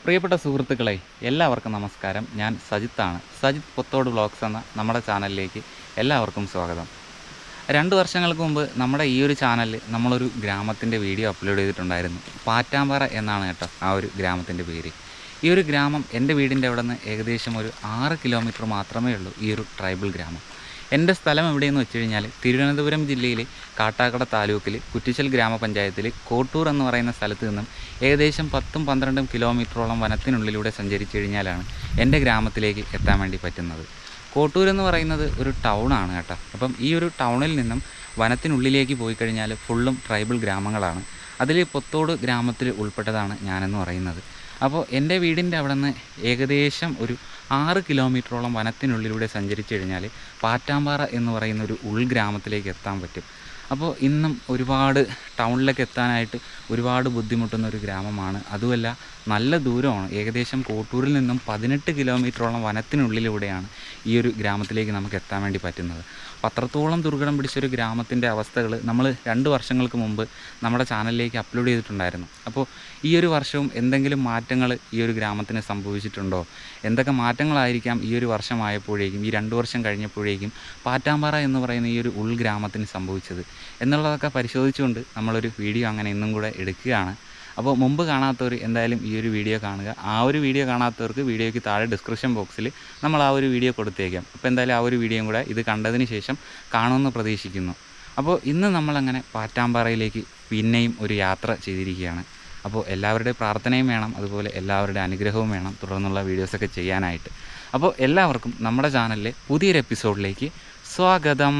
പ്രിയപ്പെട്ട സുഹൃത്തുക്കളെ, എല്ലാവർക്കും നമസ്കാരം. ഞാൻ സജിത്താണ്. സജിത്ത് പൊത്തോട് വ്ളോഗ്സ് എന്ന നമ്മുടെ ചാനലിലേക്ക് എല്ലാവർക്കും സ്വാഗതം. 2 വർഷങ്ങൾക്ക് മുമ്പ് നമ്മുടെ ഈ ഒരു ചാനലിൽ നമ്മളൊരു ഗ്രാമത്തിൻ്റെ വീഡിയോ അപ്ലോഡ് ചെയ്തിട്ടുണ്ടായിരുന്നു. പാറ്റാമ്പാറ എന്നാണ് കേട്ടോ ആ ഒരു ഗ്രാമത്തിൻ്റെ പേര്. ഈ ഒരു ഗ്രാമം എൻ്റെ വീടിൻ്റെ അവിടെ നിന്ന് ഏകദേശം ഒരു 6 കിലോമീറ്റർ മാത്രമേ ഉള്ളൂ ഈ ഒരു ട്രൈബൽ ഗ്രാമം. എൻ്റെ സ്ഥലം എവിടെയെന്ന് വെച്ച് കഴിഞ്ഞാൽ തിരുവനന്തപുരം ജില്ലയിൽ കാട്ടാക്കട താലൂക്കിൽ കുറ്റിച്ചൽ ഗ്രാമപഞ്ചായത്തിൽ കോട്ടൂർ എന്ന് പറയുന്ന സ്ഥലത്ത് നിന്നും ഏകദേശം 10-12 കിലോമീറ്ററോളം വനത്തിനുള്ളിലൂടെ സഞ്ചരിച്ചു കഴിഞ്ഞാലാണ് എൻ്റെ ഗ്രാമത്തിലേക്ക് എത്താൻ വേണ്ടി പറ്റുന്നത്. കോട്ടൂർ എന്ന് പറയുന്നത് ഒരു ടൗണാണ് കേട്ടോ. അപ്പം ഈ ഒരു ടൗണിൽ നിന്നും വനത്തിനുള്ളിലേക്ക് പോയി കഴിഞ്ഞാൽ ഫുള്ളും ട്രൈബൽ ഗ്രാമങ്ങളാണ്. അതിൽ പൊത്തോട് ഗ്രാമത്തിൽ ഉൾപ്പെട്ടതാണ് ഞാനെന്ന് പറയുന്നത്. അപ്പോൾ എൻ്റെ വീടിൻ്റെ അവിടെ നിന്ന് ഏകദേശം ഒരു 6 കിലോമീറ്ററോളം വനത്തിനുള്ളിലൂടെ സഞ്ചരിച്ചു കഴിഞ്ഞാൽ പാറ്റാമ്പാറ എന്ന് പറയുന്ന ഒരു ഉൾഗ്രാമത്തിലേക്ക് എത്താൻ പറ്റും. അപ്പോൾ ഇന്നും ഒരുപാട് ടൗണിലേക്ക് എത്താനായിട്ട് ഒരുപാട് ബുദ്ധിമുട്ടുന്ന ഒരു ഗ്രാമമാണ്. അതുമല്ല, നല്ല ദൂരമാണ്. ഏകദേശം കോട്ടൂരിൽ നിന്നും 18 കിലോമീറ്ററോളം വനത്തിനുള്ളിലൂടെയാണ് ഈ ഒരു ഗ്രാമത്തിലേക്ക് നമുക്ക് എത്താൻ വേണ്ടി പറ്റുന്നത്. അത്രത്തോളം ദുർഘടം പിടിച്ചൊരു ഗ്രാമത്തിൻ്റെ അവസ്ഥകൾ നമ്മൾ 2 വർഷങ്ങൾക്ക് മുമ്പ് നമ്മുടെ ചാനലിലേക്ക് അപ്ലോഡ് ചെയ്തിട്ടുണ്ടായിരുന്നു. അപ്പോൾ ഈ ഒരു വർഷവും എന്തെങ്കിലും മാറ്റങ്ങൾ ഈ ഒരു ഗ്രാമത്തിന് സംഭവിച്ചിട്ടുണ്ടോ, എന്തൊക്കെ മാറ്റങ്ങളായിരിക്കാം ഈ ഒരു വർഷമായപ്പോഴേക്കും, ഈ 2 വർഷം കഴിഞ്ഞപ്പോഴേക്കും പാറ്റാമ്പാറ എന്ന് പറയുന്ന ഈ ഒരു ഉൾഗ്രാമത്തിന് സംഭവിച്ചത് എന്നുള്ളതൊക്കെ പരിശോധിച്ചുകൊണ്ട് നമ്മളൊരു വീഡിയോ അങ്ങനെ ഇന്നും കൂടെ എടുക്കുകയാണ്. അപ്പോൾ മുമ്പ് കാണാത്തവർ എന്തായാലും ഈ ഒരു വീഡിയോ കാണുക. ആ ഒരു വീഡിയോ കാണാത്തവർക്ക് വീഡിയോയ്ക്ക് താഴെ ഡിസ്ക്രിപ്ഷൻ ബോക്സിൽ നമ്മൾ ആ ഒരു വീഡിയോ കൊടുത്തേക്കാം. അപ്പോൾ എന്തായാലും ആ ഒരു വീഡിയോയും കൂടെ ഇത് കണ്ടതിന് ശേഷം കാണുമെന്ന് പ്രതീക്ഷിക്കുന്നു. അപ്പോൾ ഇന്ന് നമ്മളങ്ങനെ പാറ്റാമ്പാറയിലേക്ക് പിന്നെയും ഒരു യാത്ര ചെയ്തിരിക്കുകയാണ്. അപ്പോൾ എല്ലാവരുടെയും പ്രാർത്ഥനയും വേണം, അതുപോലെ എല്ലാവരുടെ അനുഗ്രഹവും വേണം തുടർന്നുള്ള വീഡിയോസൊക്കെ ചെയ്യാനായിട്ട്. അപ്പോൾ എല്ലാവർക്കും നമ്മുടെ ചാനലിലെ പുതിയൊരു എപ്പിസോഡിലേക്ക് സ്വാഗതം.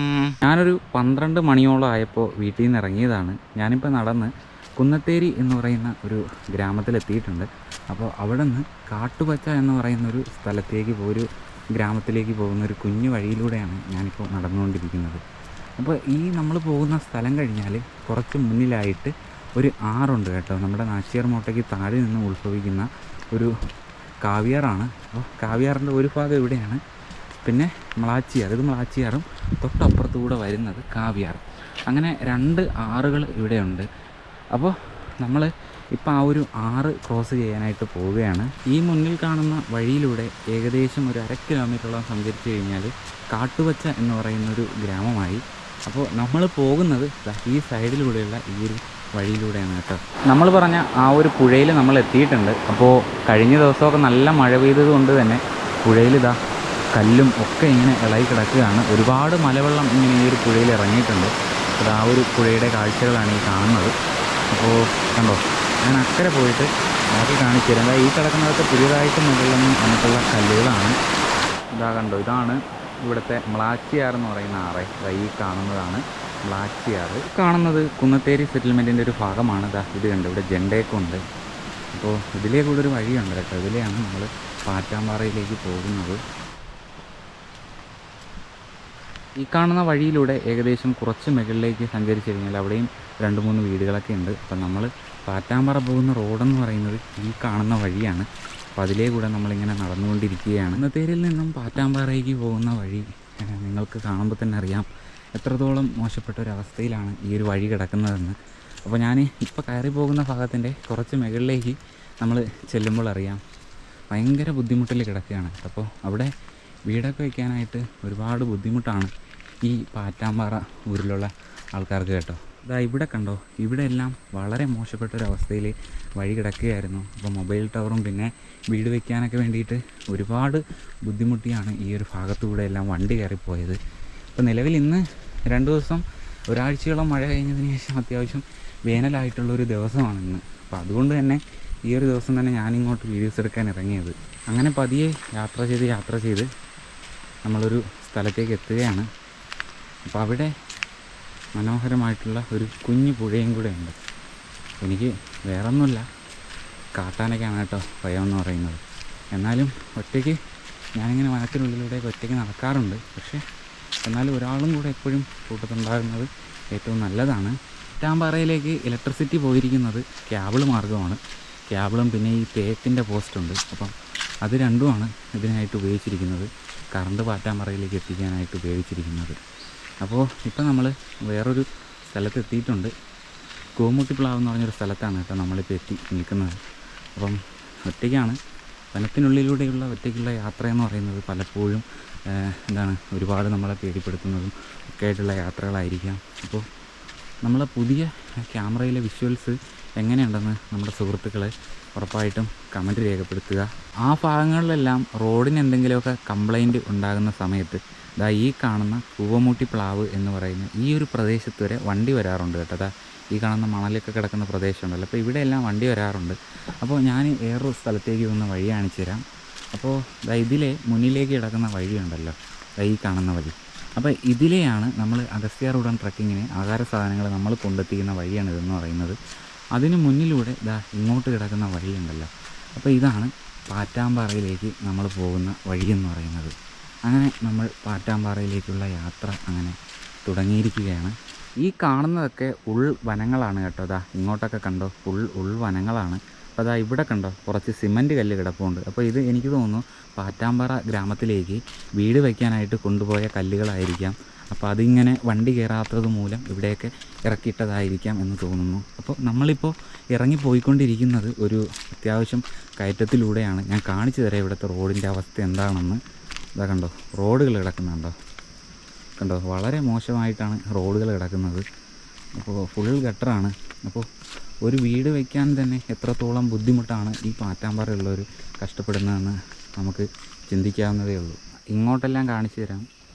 ഞാനൊരു 12 മണിയോളം ആയപ്പോൾ വീട്ടിൽ നിന്ന് ഇറങ്ങിയതാണ്. ഞാനിപ്പോൾ നടന്ന് കുന്നത്തേരി എന്ന് പറയുന്ന ഒരു ഗ്രാമത്തിലെത്തിയിട്ടുണ്ട്. അപ്പോൾ അവിടെ നിന്ന് കാട്ടുപച്ച എന്ന് പറയുന്നൊരു സ്ഥലത്തേക്ക് ഒരു ഗ്രാമത്തിലേക്ക് പോകുന്നൊരു കുഞ്ഞു വഴിയിലൂടെയാണ് ഞാനിപ്പോൾ നടന്നുകൊണ്ടിരിക്കുന്നത്. അപ്പോൾ ഈ നമ്മൾ പോകുന്ന സ്ഥലം കഴിഞ്ഞാൽ കുറച്ച് മുന്നിലായിട്ട് ഒരു ആറുണ്ട് കേട്ടോ. നമ്മുടെ നാച്ചിയാർ മോട്ടയ്ക്ക് താഴെ നിന്ന് ഉത്ഭവിക്കുന്ന ഒരു കാവ്യാറാണ്. അപ്പോൾ കാവ്യാറിൻ്റെ ഒരു ഭാഗം ഇവിടെയാണ്, പിന്നെ മ്ലാച്ചിയാർ, ഇത് മ്ലാച്ചിയാറും തൊട്ടപ്പുറത്തുകൂടെ വരുന്നത് കാവ്യാർ. അങ്ങനെ 2 ആറുകൾ ഇവിടെയുണ്ട്. അപ്പോൾ നമ്മൾ ഇപ്പോൾ ആ ഒരു 6 ക്രോസ് ചെയ്യാനായിട്ട് പോവുകയാണ്. ഈ മുന്നിൽ കാണുന്ന വഴിയിലൂടെ ഏകദേശം ഒരു 1/2 കിലോമീറ്ററോളം സഞ്ചരിച്ച് കഴിഞ്ഞാൽ കാട്ടുപച്ച എന്ന് പറയുന്നൊരു ഗ്രാമമായി. അപ്പോൾ നമ്മൾ പോകുന്നത് ഈ സൈഡിലൂടെയുള്ള ഈ ഒരു വഴിയിലൂടെയാണ് കേട്ടോ. നമ്മൾ പറഞ്ഞ ആ ഒരു പുഴയിൽ നമ്മൾ എത്തിയിട്ടുണ്ട്. അപ്പോൾ കഴിഞ്ഞ ദിവസമൊക്കെ നല്ല മഴ പെയ്തത് കൊണ്ട് തന്നെ പുഴയിൽ കല്ലും ഒക്കെ ഇങ്ങനെ ഇളകി കിടക്കുകയാണ്. ഒരുപാട് മലവെള്ളം ഇങ്ങനെ ഈ ഒരു പുഴയിൽ ഇറങ്ങിയിട്ടുണ്ട്. അത് ആ ഒരു പുഴയുടെ കാഴ്ചകളാണ് ഈ കാണുന്നത്. അപ്പോൾ കണ്ടോ, ഞാൻ അക്കരെ പോയിട്ട് ബാക്കി കാണിച്ചു തരാം. ഈ കിടക്കുന്നതൊക്കെ പുതിയതായിട്ട് മുകളിൽ നിന്ന് വന്നിട്ടുള്ള കല്ലുകളാണ്. കണ്ടോ, ഇതാണ് ഇവിടുത്തെ മ്ലാച്ചിയാർ എന്ന് പറയുന്ന ആറ്. ഈ കാണുന്നതാണ് മ്ലാച്ചിയാർ. കാണുന്നത് കുന്നത്തേരി സെറ്റിൽമെൻറ്റിൻ്റെ ഒരു ഭാഗമാണ്. ഇത് കണ്ടോ, ഇവിടെ ജെണ്ടയൊക്കെ ഉണ്ട്. അപ്പോൾ ഇതിലേ കൂടെ ഒരു വഴിയുണ്ട് കേട്ടോ. ഇതിലെയാണ് നമ്മൾ പാറ്റാമ്പാറയിലേക്ക് പോകുന്നത്. ഈ കാണുന്ന വഴിയിലൂടെ ഏകദേശം കുറച്ച് മുകളിലേക്ക് സഞ്ചരിച്ച് കഴിഞ്ഞാൽ അവിടെയും 2-3 വീടുകളൊക്കെ ഉണ്ട്. അപ്പം നമ്മൾ പാറ്റാമ്പാറ പോകുന്ന റോഡെന്ന് പറയുന്നത് ഈ കാണുന്ന വഴിയാണ്. അപ്പോൾ അതിലേ കൂടെ നമ്മളിങ്ങനെ നടന്നുകൊണ്ടിരിക്കുകയാണ്. കുന്നത്തേരിയിൽ നിന്നും പാറ്റാമ്പാറയ്ക്ക് പോകുന്ന വഴി നിങ്ങൾക്ക് കാണുമ്പോൾ തന്നെ അറിയാം എത്രത്തോളം മോശപ്പെട്ട ഒരവസ്ഥയിലാണ് ഈ ഒരു വഴി കിടക്കുന്നതെന്ന്. അപ്പോൾ ഞാൻ ഇപ്പോൾ കയറി പോകുന്ന ഭാഗത്തിൻ്റെ കുറച്ച് മുകളിലേക്ക് നമ്മൾ ചെല്ലുമ്പോൾ അറിയാം ഭയങ്കര ബുദ്ധിമുട്ടിൽ കിടക്കുകയാണ്. അപ്പോൾ അവിടെ വീടൊക്കെ വയ്ക്കാനായിട്ട് ഒരുപാട് ബുദ്ധിമുട്ടാണ് ഈ പാറ്റാമ്പാറ ഊരിലുള്ള ആൾക്കാർക്ക് കേട്ടോ. ഇവിടെ കണ്ടോ, ഇവിടെ എല്ലാം വളരെ മോശപ്പെട്ടൊരവസ്ഥയിൽ വഴി കിടക്കുകയായിരുന്നു. അപ്പോൾ മൊബൈൽ ടവറും പിന്നെ വീട് വയ്ക്കാനൊക്കെ വേണ്ടിയിട്ട് ഒരുപാട് ബുദ്ധിമുട്ടിയാണ് ഈ ഒരു ഭാഗത്തുകൂടെ എല്ലാം വണ്ടി കയറിപ്പോയത്. ഇപ്പോൾ നിലവിൽ ഇന്ന് 2 ദിവസം ഒരാഴ്ചയോളം മഴ കഴിഞ്ഞതിന് ശേഷം അത്യാവശ്യം വേനലായിട്ടുള്ളൊരു ദിവസമാണ് ഇന്ന്. അപ്പോൾ അതുകൊണ്ട് തന്നെ ഈ ഒരു ദിവസം തന്നെ ഞാനിങ്ങോട്ട് വീഡിയോസ് എടുക്കാൻ ഇറങ്ങിയത്. അങ്ങനെ പതിയെ യാത്ര ചെയ്ത് നമ്മളൊരു സ്ഥലത്തേക്ക് എത്തുകയാണ്. അപ്പോൾ അവിടെ മനോഹരമായിട്ടുള്ള ഒരു കുഞ്ഞു പുഴയും കൂടെ ഉണ്ട്. എനിക്ക് വേറൊന്നുമില്ല, കാട്ടാനൊക്കെയാണ് കേട്ടോ ഭയമെന്ന് പറയുന്നത്. എന്നാലും ഒറ്റയ്ക്ക് ഞാനിങ്ങനെ വനത്തിനുള്ളിലൂടെയൊക്കെ ഒറ്റയ്ക്ക് നടക്കാറുണ്ട്. പക്ഷേ എന്നാലും ഒരാളും കൂടെ എപ്പോഴും കൂട്ടത്തുണ്ടാകുന്നത് ഏറ്റവും നല്ലതാണ്. പാറ്റാമ്പാറയിലേക്ക് ഇലക്ട്രിസിറ്റി പോയിരിക്കുന്നത് കേബിൾ മാർഗ്ഗമാണ്. കേബിളും പിന്നെ ഈ തേക്കിൻ്റെ പോസ്റ്റുണ്ട്. അപ്പം അത് രണ്ടുമാണ് ഇതിനായിട്ട് ഉപയോഗിച്ചിരിക്കുന്നത്, കറണ്ട് പാറ്റാമ്പാറയിലേക്ക് എത്തിക്കാനായിട്ട് ഉപയോഗിച്ചിരിക്കുന്നത്. അപ്പോൾ ഇപ്പം നമ്മൾ വേറൊരു സ്ഥലത്തെത്തിയിട്ടുണ്ട്. കൂമുട്ടിപ്ലാവ് എന്ന് പറഞ്ഞൊരു സ്ഥലത്താണ് കേട്ടോ നമ്മളിപ്പോൾ എത്തി നിൽക്കുന്നത്. അപ്പം ഒറ്റയ്ക്കാണ്. വനത്തിനുള്ളിലൂടെയുള്ള ഒറ്റയ്ക്കുള്ള യാത്ര എന്ന് പറയുന്നത് പലപ്പോഴും ഒരുപാട് നമ്മളെ പേടിപ്പെടുത്തുന്നതും ഒക്കെ ആയിട്ടുള്ള യാത്രകളായിരിക്കാം. അപ്പോൾ നമ്മളെ പുതിയ ക്യാമറയിലെ വിഷ്വൽസ് എങ്ങനെയുണ്ടെന്ന് നമ്മുടെ സുഹൃത്തുക്കളെ ഉറപ്പായിട്ടും കമൻറ്റ് രേഖപ്പെടുത്തുക. ആ ഭാഗങ്ങളിലെല്ലാം റോഡിന് എന്തെങ്കിലുമൊക്കെ കംപ്ലൈൻറ്റ് ഉണ്ടാകുന്ന സമയത്ത് ഈ കാണുന്ന കൂവമൂട്ടി പ്ലാവ് എന്ന് പറയുന്ന ഈ ഒരു പ്രദേശത്ത് വരെ വണ്ടി വരാറുണ്ട് കേട്ടോ. ഈ കാണുന്ന മണലൊക്കെ കിടക്കുന്ന പ്രദേശമുണ്ടല്ലോ, അപ്പോൾ ഇവിടെയെല്ലാം വണ്ടി വരാറുണ്ട്. അപ്പോൾ ഞാൻ വേറൊരു സ്ഥലത്തേക്ക് പോകുന്ന വഴി കാണിച്ചു തരാം. അപ്പോൾ ഇതിലെ മുന്നിലേക്ക് കിടക്കുന്ന വഴിയുണ്ടല്ലോ, ഈ കാണുന്ന വഴി. അപ്പോൾ ഇതിലെയാണ് നമ്മൾ അഗസ്ത്യാർകൂടം ട്രക്കിങ്ങിന് ആഹാര സാധനങ്ങൾ നമ്മൾ കൊണ്ടെത്തിക്കുന്ന വഴിയാണ് ഇതെന്ന് പറയുന്നത്. അതിന് മുന്നിലൂടെ ഇങ്ങോട്ട് കിടക്കുന്ന വഴിയുണ്ടല്ലോ, അപ്പോൾ ഇതാണ് പാറ്റാമ്പാറയിലേക്ക് നമ്മൾ പോകുന്ന വഴിയെന്ന് പറയുന്നത്. അങ്ങനെ നമ്മൾ പാറ്റാമ്പാറയിലേക്കുള്ള യാത്ര അങ്ങനെ തുടങ്ങിയിരിക്കുകയാണ്. ഈ കാണുന്നതൊക്കെ ഉൾവനങ്ങളാണ് കേട്ടോ. ഇങ്ങോട്ടൊക്കെ കണ്ടോ, ഉൾവനങ്ങളാണ്. അപ്പോൾ ഇവിടെ കണ്ടോ കുറച്ച് സിമൻറ്റ് കല്ല് കിടപ്പുണ്ട്. അപ്പോൾ ഇത് എനിക്ക് തോന്നുന്നു പാറ്റാമ്പാറ ഗ്രാമത്തിലേക്ക് വീട് വയ്ക്കാനായിട്ട് കൊണ്ടുപോയ കല്ലുകളായിരിക്കാം. അപ്പോൾ അതിങ്ങനെ വണ്ടി കയറാത്തത് മൂലം ഇവിടെയൊക്കെ ഇറക്കിയിട്ടതായിരിക്കാം എന്ന് തോന്നുന്നു. അപ്പോൾ നമ്മളിപ്പോൾ ഇറങ്ങിപ്പോയിക്കൊണ്ടിരിക്കുന്നത് ഒരു അത്യാവശ്യം കയറ്റത്തിലൂടെയാണ്. ഞാൻ കാണിച്ചു തരാം ഇവിടുത്തെ റോഡിൻ്റെ അവസ്ഥ എന്താണെന്ന്. കണ്ടോ റോഡുകൾ കിടക്കുന്നുണ്ടോ, കണ്ടോ വളരെ മോശമായിട്ടാണ് റോഡുകൾ കിടക്കുന്നത്. അപ്പോൾ ഫുൾ ഗട്ടറാണ്. അപ്പോൾ ഒരു വീട് വയ്ക്കാൻ തന്നെ എത്രത്തോളം ബുദ്ധിമുട്ടാണ് ഈ പാറ്റാമ്പാറയുള്ളവർ കഷ്ടപ്പെടുന്നതെന്ന് നമുക്ക് ചിന്തിക്കാവുന്നതേ ഉള്ളൂ. ഇങ്ങോട്ടെല്ലാം കാണിച്ചു തരാം.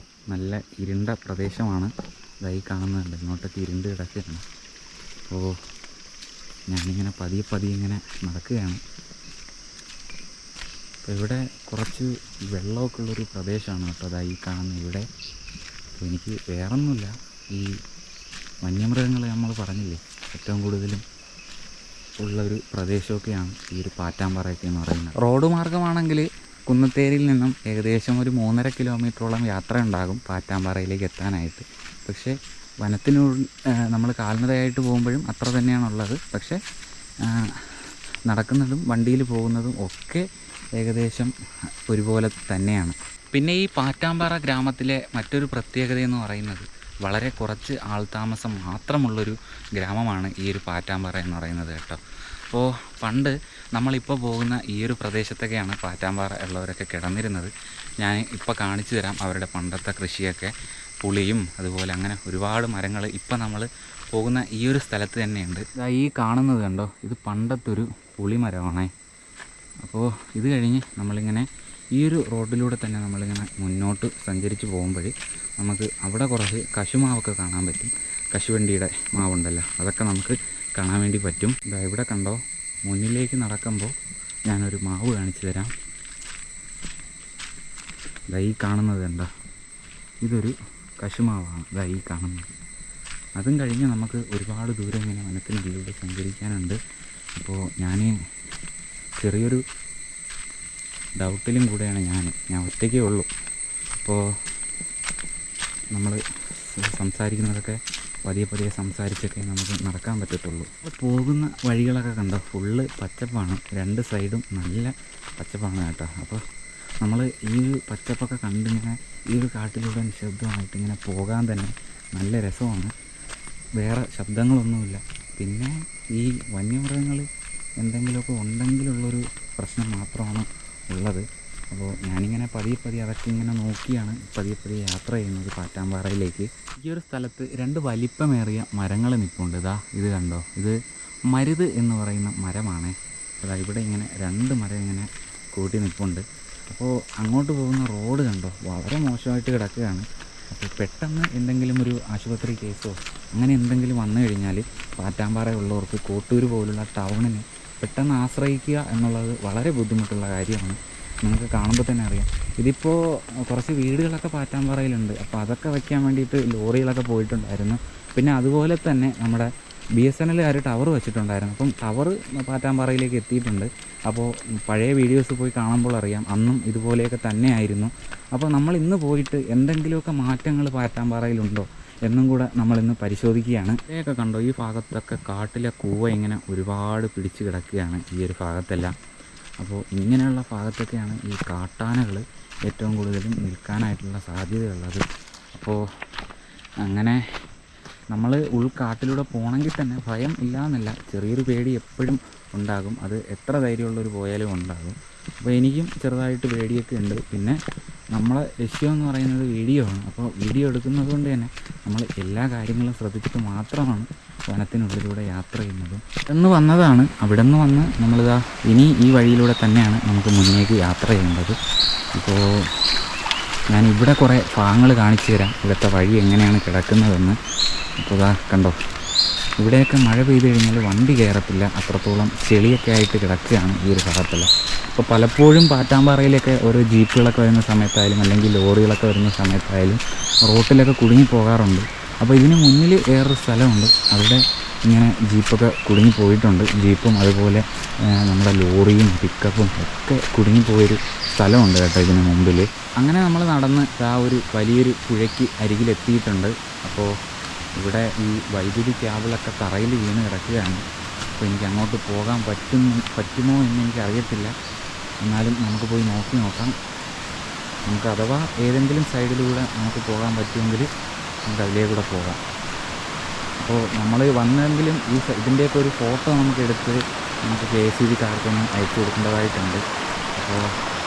നല്ല ഇരുണ്ട പ്രദേശമാണ്. ഈ കാണുന്നുണ്ട്, ഇങ്ങോട്ടൊക്കെ ഇരുണ്ട് കിടക്കുകയാണ്. അപ്പോൾ ഞാനിങ്ങനെ പതിയെ ഇങ്ങനെ നടക്കുകയാണ്. അപ്പോൾ ഇവിടെ കുറച്ച് വെള്ളമൊക്കെ ഉള്ളൊരു പ്രദേശമാണ് കേട്ടോ ഈ കാണുന്ന ഇവിടെ. അപ്പോൾ എനിക്ക് വേറൊന്നുമില്ല, ഈ വന്യമൃഗങ്ങൾ നമ്മൾ പറഞ്ഞില്ലേ ഏറ്റവും കൂടുതലും ഉള്ളൊരു പ്രദേശമൊക്കെയാണ് ഈ ഒരു പാറ്റാമ്പാറയൊക്കെ എന്ന് പറയുന്നത്. റോഡ് മാർഗ്ഗമാണെങ്കിൽ കുന്നത്തേരിയിൽ നിന്നും ഏകദേശം ഒരു 3.5 കിലോമീറ്ററോളം യാത്ര ഉണ്ടാകും പാറ്റാമ്പാറയിലേക്ക് എത്താനായിട്ട്. പക്ഷേ വനത്തിനുള്ളിൽ നമ്മൾ കാൽനടയായിട്ട് പോകുമ്പോഴും അത്ര തന്നെയാണുള്ളത്. പക്ഷേ നടക്കുന്നതും വണ്ടിയിൽ പോകുന്നതും ഒക്കെ ഏകദേശം ഒരുപോലെ തന്നെയാണ്. പിന്നെ ഈ പാറ്റാമ്പാറ ഗ്രാമത്തിലെ മറ്റൊരു പ്രത്യേകത എന്ന് പറയുന്നത് വളരെ കുറച്ച് ആൾതാമസം മാത്രമുള്ളൊരു ഗ്രാമമാണ് ഈ ഒരു പാറ്റാമ്പാറ എന്ന് പറയുന്നത് കേട്ടോ. അപ്പോൾ പണ്ട് നമ്മളിപ്പോൾ പോകുന്ന ഈ ഒരു പ്രദേശത്തൊക്കെയാണ് പാറ്റാമ്പാറ ഉള്ളവരൊക്കെ കിടന്നിരുന്നത്. ഞാൻ ഇപ്പോൾ കാണിച്ചു തരാം അവരുടെ പണ്ടത്തെ കൃഷിയൊക്കെ. പുളിയും അതുപോലെ അങ്ങനെ ഒരുപാട് മരങ്ങൾ ഇപ്പം നമ്മൾ പോകുന്ന ഈ ഒരു സ്ഥലത്ത് തന്നെയുണ്ട്. ഈ കാണുന്നത് കണ്ടോ, ഇത് പണ്ടത്തെ ഒരു പുളിമരമാണേ. അപ്പോൾ ഇത് കഴിഞ്ഞ് നമ്മളിങ്ങനെ ഈ ഒരു റോഡിലൂടെ തന്നെ നമ്മളിങ്ങനെ മുന്നോട്ട് സഞ്ചരിച്ച് പോകുമ്പോൾ നമുക്ക് അവിടെ കുറച്ച് കശുമാവൊക്കെ കാണാൻ പറ്റും. കശുവണ്ടിയുടെ മാവുണ്ടല്ലോ, അതൊക്കെ നമുക്ക് കാണാൻ വേണ്ടി പറ്റും. ഇവിടെ കണ്ടോ, മുന്നിലേക്ക് നടക്കുമ്പോൾ ഞാനൊരു മാവ് കാണിച്ചു തരാം. ഈ കാണുന്നത് കണ്ടോ, ഇതൊരു കശുമാവാണ് ഈ കാണുന്നത്. അതും കഴിഞ്ഞ് നമുക്ക് ഒരുപാട് ദൂരം ഇങ്ങനെ വനത്തിനുള്ളിലൂടെ സഞ്ചരിക്കാനുണ്ട്. അപ്പോൾ ഞാൻ ചെറിയൊരു ഡൗട്ടിലും കൂടെയാണ് ഞാൻ ഒറ്റയ്ക്കേ ഉള്ളൂ. അപ്പോൾ നമ്മൾ സംസാരിക്കുന്നതൊക്കെ പതിയെ സംസാരിച്ചൊക്കെ നമുക്ക് നടക്കാൻ പറ്റത്തുള്ളൂ. പോകുന്ന വഴികളൊക്കെ കണ്ടോ, ഫുള്ള് പച്ചപ്പാണ്. 2 സൈഡും നല്ല പച്ചപ്പാണ് കേട്ടോ. അപ്പോൾ നമ്മൾ ഈ ഒരു പച്ചപ്പൊക്കെ കണ്ടിങ്ങനെ ഈ ഒരു കാട്ടിലൂടെ നിശബ്ദമായിട്ട് ഇങ്ങനെ പോകാൻ തന്നെ നല്ല രസമാണ്. വേറെ ശബ്ദങ്ങളൊന്നുമില്ല. പിന്നെ ഈ വന്യമൃഗങ്ങൾ എന്തെങ്കിലുമൊക്കെ ഉണ്ടെങ്കിലുള്ളൊരു പ്രശ്നം മാത്രമാണ് ഉള്ളത്. അപ്പോൾ ഞാനിങ്ങനെ പതിയെ അതൊക്കെ ഇങ്ങനെ നോക്കിയാണ് പതിയെ യാത്ര ചെയ്യുന്നത് പാറ്റാമ്പാറയിലേക്ക്. ഈ ഒരു സ്ഥലത്ത് 2 വലിപ്പമേറിയ മരങ്ങൾ നിൽപ്പുണ്ട്. ഇത് കണ്ടോ, ഇത് മരുത് എന്ന് പറയുന്ന മരമാണ്. ഇവിടെ ഇങ്ങനെ 2 മരം ഇങ്ങനെ കൂട്ടി നിൽപ്പുണ്ട്. അപ്പോൾ അങ്ങോട്ട് പോകുന്ന റോഡ് കണ്ടോ, വളരെ മോശമായിട്ട് കിടക്കുകയാണ്. അപ്പോൾ പെട്ടെന്ന് എന്തെങ്കിലും ഒരു ആശുപത്രി കേസോ അങ്ങനെ എന്തെങ്കിലും വന്നു കഴിഞ്ഞാൽ പാറ്റാമ്പാറയുള്ളവർക്ക് കോട്ടൂർ പോലുള്ള ടൗണിന് പെട്ടെന്ന് ആശ്രയിക്കുക എന്നുള്ളത് വളരെ ബുദ്ധിമുട്ടുള്ള കാര്യമാണ്. നിങ്ങൾക്ക് കാണുമ്പോൾ തന്നെ അറിയാം. ഇതിപ്പോൾ കുറച്ച് വീടുകളൊക്കെ പാറ്റാമ്പാറയിലുണ്ട്. അപ്പോൾ അതൊക്കെ വയ്ക്കാൻ വേണ്ടിയിട്ട് ലോറികളൊക്കെ പോയിട്ടുണ്ടായിരുന്നു. പിന്നെ അതുപോലെ തന്നെ നമ്മുടെ BSNL ടവർ വെച്ചിട്ടുണ്ടായിരുന്നു. അപ്പം ടവർ പാറ്റാമ്പാറയിലേക്ക് എത്തിയിട്ടുണ്ട്. അപ്പോൾ പഴയ വീഡിയോസ് പോയി കാണുമ്പോൾ അറിയാം, അന്നും ഇതുപോലെയൊക്കെ തന്നെയായിരുന്നു. അപ്പോൾ നമ്മൾ ഇന്ന് പോയിട്ട് എന്തെങ്കിലുമൊക്കെ മാറ്റങ്ങൾ പാറ്റാമ്പാറയിലുണ്ടോ എന്നും കൂടെ നമ്മളിന്ന് പരിശോധിക്കുകയാണ്. ഇവയൊക്കെ കണ്ടോ, ഈ ഭാഗത്തൊക്കെ കാട്ടിലെ കൂവ ഇങ്ങനെ ഒരുപാട് പിടിച്ച് കിടക്കുകയാണ് ഈ ഒരു ഭാഗത്തെല്ലാം. അപ്പോൾ ഇങ്ങനെയുള്ള ഭാഗത്തൊക്കെയാണ് ഈ കാട്ടാനകൾ ഏറ്റവും കൂടുതലും നിൽക്കാനായിട്ടുള്ള സാധ്യതയുള്ളത്. അപ്പോൾ അങ്ങനെ നമ്മൾ ഉൾക്കാട്ടിലൂടെ പോകണമെങ്കിൽ തന്നെ ഭയം ഇല്ലയെന്നല്ല, ചെറിയൊരു പേടി എപ്പോഴും ഉണ്ടാകും. അത് എത്ര ധൈര്യമുള്ളവർ പോയാലും ഉണ്ടാകും. അപ്പോൾ എനിക്കും ചെറുതായിട്ട് പേടിയൊക്കെ ഉണ്ട്. പിന്നെ നമ്മളെ ലക്ഷ്യമെന്ന് പറയുന്നത് വീഡിയോ ആണ്. അപ്പോൾ വീഡിയോ എടുക്കുന്നത് കൊണ്ട് തന്നെ നമ്മൾ എല്ലാ കാര്യങ്ങളും ശ്രദ്ധിച്ചിട്ട് മാത്രമാണ് വനത്തിനുള്ളിലൂടെ യാത്ര ചെയ്യുന്നത്. എന്ന് വന്നതാണ്. അവിടെ നിന്ന് വന്ന് നമ്മളിതാ ഇനി ഈ വഴിയിലൂടെ തന്നെയാണ് നമുക്ക് മുന്നേക്ക് യാത്ര ചെയ്യേണ്ടത്. ഇപ്പോൾ ഞാനിവിടെ കുറേ ഭാഗങ്ങൾ കാണിച്ചു തരാം, ഇവിടുത്തെ വഴി എങ്ങനെയാണ് കിടക്കുന്നതെന്ന്. അപ്പോൾ ഇതാ കണ്ടോ, ഇവിടെയൊക്കെ മഴ പെയ്ത് കഴിഞ്ഞാൽ വണ്ടി കയറത്തില്ല, അത്രത്തോളം ചെളിയൊക്കെ ആയിട്ട് കിടക്കുകയാണ് ഈ ഒരു ഭാഗത്തെല്ലാം. അപ്പോൾ പലപ്പോഴും പാറ്റാമ്പാറയിലൊക്കെ ഓരോ ജീപ്പുകളൊക്കെ വരുന്ന സമയത്തായാലും അല്ലെങ്കിൽ ലോറികളൊക്കെ വരുന്ന സമയത്തായാലും റോട്ടിലൊക്കെ കുടുങ്ങി പോകാറുണ്ട്. അപ്പോൾ ഇതിന് മുന്നിൽ വേറൊരു സ്ഥലമുണ്ട്, അവിടെ ഇങ്ങനെ ജീപ്പൊക്കെ കുടുങ്ങി പോയിട്ടുണ്ട്. ജീപ്പും അതുപോലെ നമ്മുടെ ലോറിയും പിക്കപ്പും ഒക്കെ കുടുങ്ങിപ്പോയൊരു സ്ഥലമുണ്ട് കേട്ടോ ഇതിന് മുമ്പിൽ. അങ്ങനെ നമ്മൾ നടന്ന് ആ ഒരു വലിയൊരു പുഴയ്ക്ക് അരികിലെത്തിയിട്ടുണ്ട്. അപ്പോൾ ഇവിടെ ഈ വൈദ്യുതി കേബിളൊക്കെ തറയിൽ വീണ് കിടക്കുകയാണ്. അപ്പോൾ എനിക്ക് അങ്ങോട്ട് പോകാൻ പറ്റുമോ എന്ന് എനിക്കറിയത്തില്ല. എന്നാലും നമുക്ക് പോയി നോക്കാം. നമുക്ക് അഥവാ ഏതെങ്കിലും സൈഡിലൂടെ നമുക്ക് പോകാൻ പറ്റുമെങ്കിൽ നമുക്ക് അതിലേക്കൂടെ പോകാം. അപ്പോൾ നമ്മൾ വന്നെങ്കിലും ഇതിൻ്റെയൊക്കെ ഒരു ഫോട്ടോ നമുക്ക് എടുത്ത് നമുക്ക് KSEBക്കാർക്കൊന്ന് അയച്ചു കൊടുക്കേണ്ടതായിട്ടുണ്ട്. അപ്പോൾ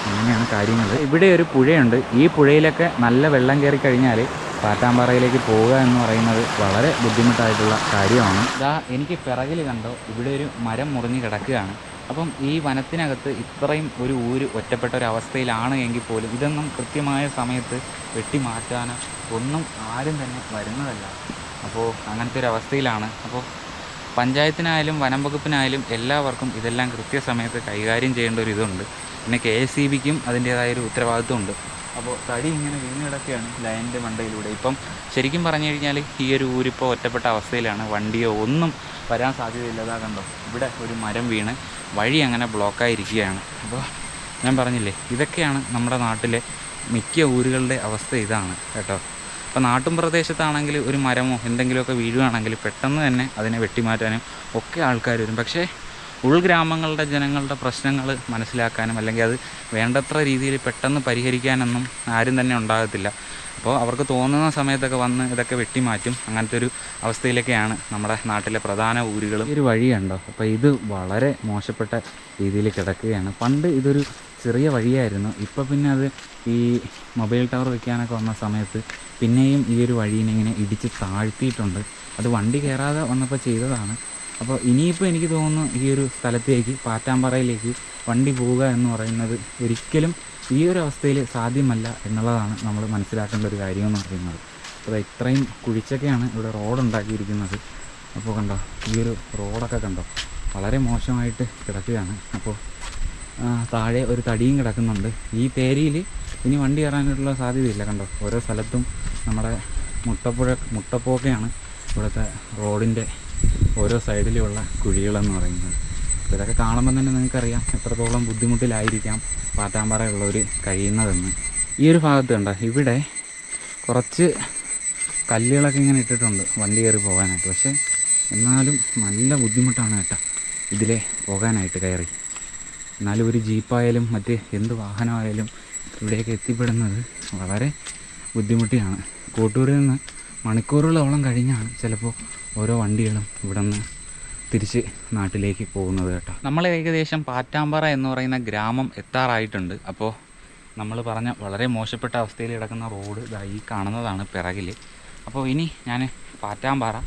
അങ്ങനെയാണ് കാര്യങ്ങൾ. ഇവിടെ ഒരു പുഴയുണ്ട്. ഈ പുഴയിലൊക്കെ നല്ല വെള്ളം കയറി കഴിഞ്ഞാൽ പാറ്റാമ്പാറയിലേക്ക് പോവുക എന്ന് പറയുന്നത് വളരെ ബുദ്ധിമുട്ടായിട്ടുള്ള കാര്യമാണ്. ഇതാ എനിക്ക് പിറകിൽ കണ്ടോ, ഇവിടെ ഒരു മരം മുറിഞ്ഞ് കിടക്കുകയാണ്. അപ്പം ഈ വനത്തിനകത്ത് ഇത്രയും ഒരു ഊര് ഒറ്റപ്പെട്ട ഒരു അവസ്ഥയിലാണ് എങ്കിൽ പോലും ഇതൊന്നും കൃത്യമായ സമയത്ത് വെട്ടി മാറ്റാനോ ഒന്നും ആരും തന്നെ വരുന്നതല്ല. അപ്പോൾ അങ്ങനത്തെ ഒരു അവസ്ഥയിലാണ്. അപ്പോൾ പഞ്ചായത്തിനായാലും വനം വകുപ്പിനായാലും എല്ലാവർക്കും ഇതെല്ലാം കൃത്യസമയത്ത് കൈകാര്യം ചെയ്യേണ്ട ഒരു ഇതുണ്ട്. പിന്നെ KSEBക്കും അതിൻ്റേതായൊരു ഉത്തരവാദിത്വമുണ്ട്. അപ്പോൾ തടി ഇങ്ങനെ വീണ് കിടക്കുകയാണ് ലൈനിൻ്റെ മണ്ടയിലൂടെ. ഇപ്പം ശരിക്കും പറഞ്ഞു കഴിഞ്ഞാൽ ഈ ഒരു ഊരിപ്പോൾ ഒറ്റപ്പെട്ട അവസ്ഥയിലാണ്, വണ്ടിയോ ഒന്നും വരാൻ സാധ്യതയില്ലതാ കണ്ടോ, ഇവിടെ ഒരു മരം വീണ് വഴി അങ്ങനെ ബ്ലോക്കായിരിക്കുകയാണ്. അപ്പോൾ ഞാൻ പറഞ്ഞില്ലേ, ഇതൊക്കെയാണ് നമ്മുടെ നാട്ടിലെ മിക്ക ഊരുകളുടെ അവസ്ഥ ഇതാണ് കേട്ടോ. അപ്പോൾ നാട്ടും പ്രദേശത്താണെങ്കിൽ ഒരു മരമോ എന്തെങ്കിലുമൊക്കെ വീഴുകയാണെങ്കിൽ പെട്ടെന്ന് തന്നെ അതിനെ വെട്ടിമാറ്റാനും ഒക്കെ ആൾക്കാർ വരും. പക്ഷേ ഉൾഗ്രാമങ്ങളുടെ ജനങ്ങളുടെ പ്രശ്നങ്ങൾ മനസ്സിലാക്കാനും അല്ലെങ്കിൽ അത് വേണ്ടത്ര രീതിയിൽ പെട്ടെന്ന് പരിഹരിക്കാനൊന്നും ആരും തന്നെ ഉണ്ടാകത്തില്ല. അപ്പോൾ അവർക്ക് തോന്നുന്ന സമയത്തൊക്കെ വന്ന് ഇതൊക്കെ വെട്ടിമാറ്റും. അങ്ങനത്തെ ഒരു അവസ്ഥയിലൊക്കെയാണ് നമ്മുടെ നാട്ടിലെ പ്രധാന ഊരുകളും. ഈ ഒരു വഴിയുണ്ടോ, അപ്പോൾ ഇത് വളരെ മോശപ്പെട്ട രീതിയിൽ കിടക്കുകയാണ്. പണ്ട് ഇതൊരു ചെറിയ വഴിയായിരുന്നു. ഇപ്പോൾ പിന്നെ അത് ഈ മൊബൈൽ ടവർ വെക്കാനൊക്കെ വന്ന സമയത്ത് പിന്നെയും ഈ ഒരു വഴീനെ ഇങ്ങനെ ഇടിച്ച് താഴ്ത്തിയിട്ടുണ്ട്. അത് വണ്ടി കയറാതെ വന്നപ്പോൾ ചെയ്തതാണ്. അപ്പോൾ ഇനിയിപ്പോൾ എനിക്ക് തോന്നുന്നു ഈ ഒരു സ്ഥലത്തേക്ക് പാറ്റാമ്പാറയിലേക്ക് വണ്ടി പോവുക എന്ന് പറയുന്നത് ഒരിക്കലും ഈ ഒരു അവസ്ഥയിൽ സാധ്യമല്ല എന്നുള്ളതാണ് നമ്മൾ മനസ്സിലാക്കേണ്ട ഒരു കാര്യമെന്ന് പറയുന്നത്. അപ്പോൾ ഇത്രയും കുഴിച്ചൊക്കെയാണ് ഇവിടെ റോഡുണ്ടാക്കിയിരിക്കുന്നത്. അപ്പോൾ കണ്ടോ, ഈ ഒരു റോഡൊക്കെ കണ്ടോ വളരെ മോശമായിട്ട് കിടക്കുകയാണ്. അപ്പോൾ താഴെ ഒരു തടിയും കിടക്കുന്നുണ്ട്. ഈ തേരിയിൽ ഇനി വണ്ടി കയറാനായിട്ടുള്ള സാധ്യതയില്ല. കണ്ടോ, ഓരോ സ്ഥലത്തും നമ്മുടെ മുട്ടപ്പൊക്കെയാണ് ഇവിടുത്തെ റോഡിൻ്റെ ഓരോ സൈഡിലുമുള്ള കുഴികളെന്ന് പറയുന്നത്. അപ്പോൾ ഇതൊക്കെ കാണുമ്പോൾ തന്നെ നിങ്ങൾക്കറിയാം എത്രത്തോളം ബുദ്ധിമുട്ടിലായിരിക്കാം പാറ്റാമ്പാറയുള്ളവർ കഴിയുന്നതെന്ന്. ഈ ഒരു ഭാഗത്ത് കണ്ടോ, ഇവിടെ കുറച്ച് കല്ലുകളൊക്കെ ഇങ്ങനെ ഇട്ടിട്ടുണ്ട് വണ്ടി കയറി പോകാനായിട്ട്. പക്ഷേ എന്നാലും നല്ല ബുദ്ധിമുട്ടാണ് കേട്ടോ ഇതിലെ പോകാനായിട്ട് കയറി. എന്നാലും ഒരു ജീപ്പായാലും മറ്റ് എന്ത് വാഹനമായാലും ഇവിടെയൊക്കെ എത്തിപ്പെടുന്നത് വളരെ ബുദ്ധിമുട്ടിയാണ്. കോട്ടൂരിൽ നിന്ന് മണിക്കൂറുകളോളം കഴിഞ്ഞാണ് ചിലപ്പോൾ ഓരോ വണ്ടികളും ഇവിടെ നിന്ന് തിരിച്ച് നാട്ടിലേക്ക് പോകുന്നത് കേട്ടോ. നമ്മൾ ഏകദേശം പാറ്റാമ്പാറ എന്ന് പറയുന്ന ഗ്രാമം എത്താറായിട്ടുണ്ട്. അപ്പോൾ നമ്മൾ പറഞ്ഞ വളരെ മോശപ്പെട്ട അവസ്ഥയിൽ കിടക്കുന്ന റോഡ് ഈ കാണുന്നതാണ് പിറകിൽ. അപ്പോൾ ഇനി ഞാൻ പാറ്റാമ്പാറ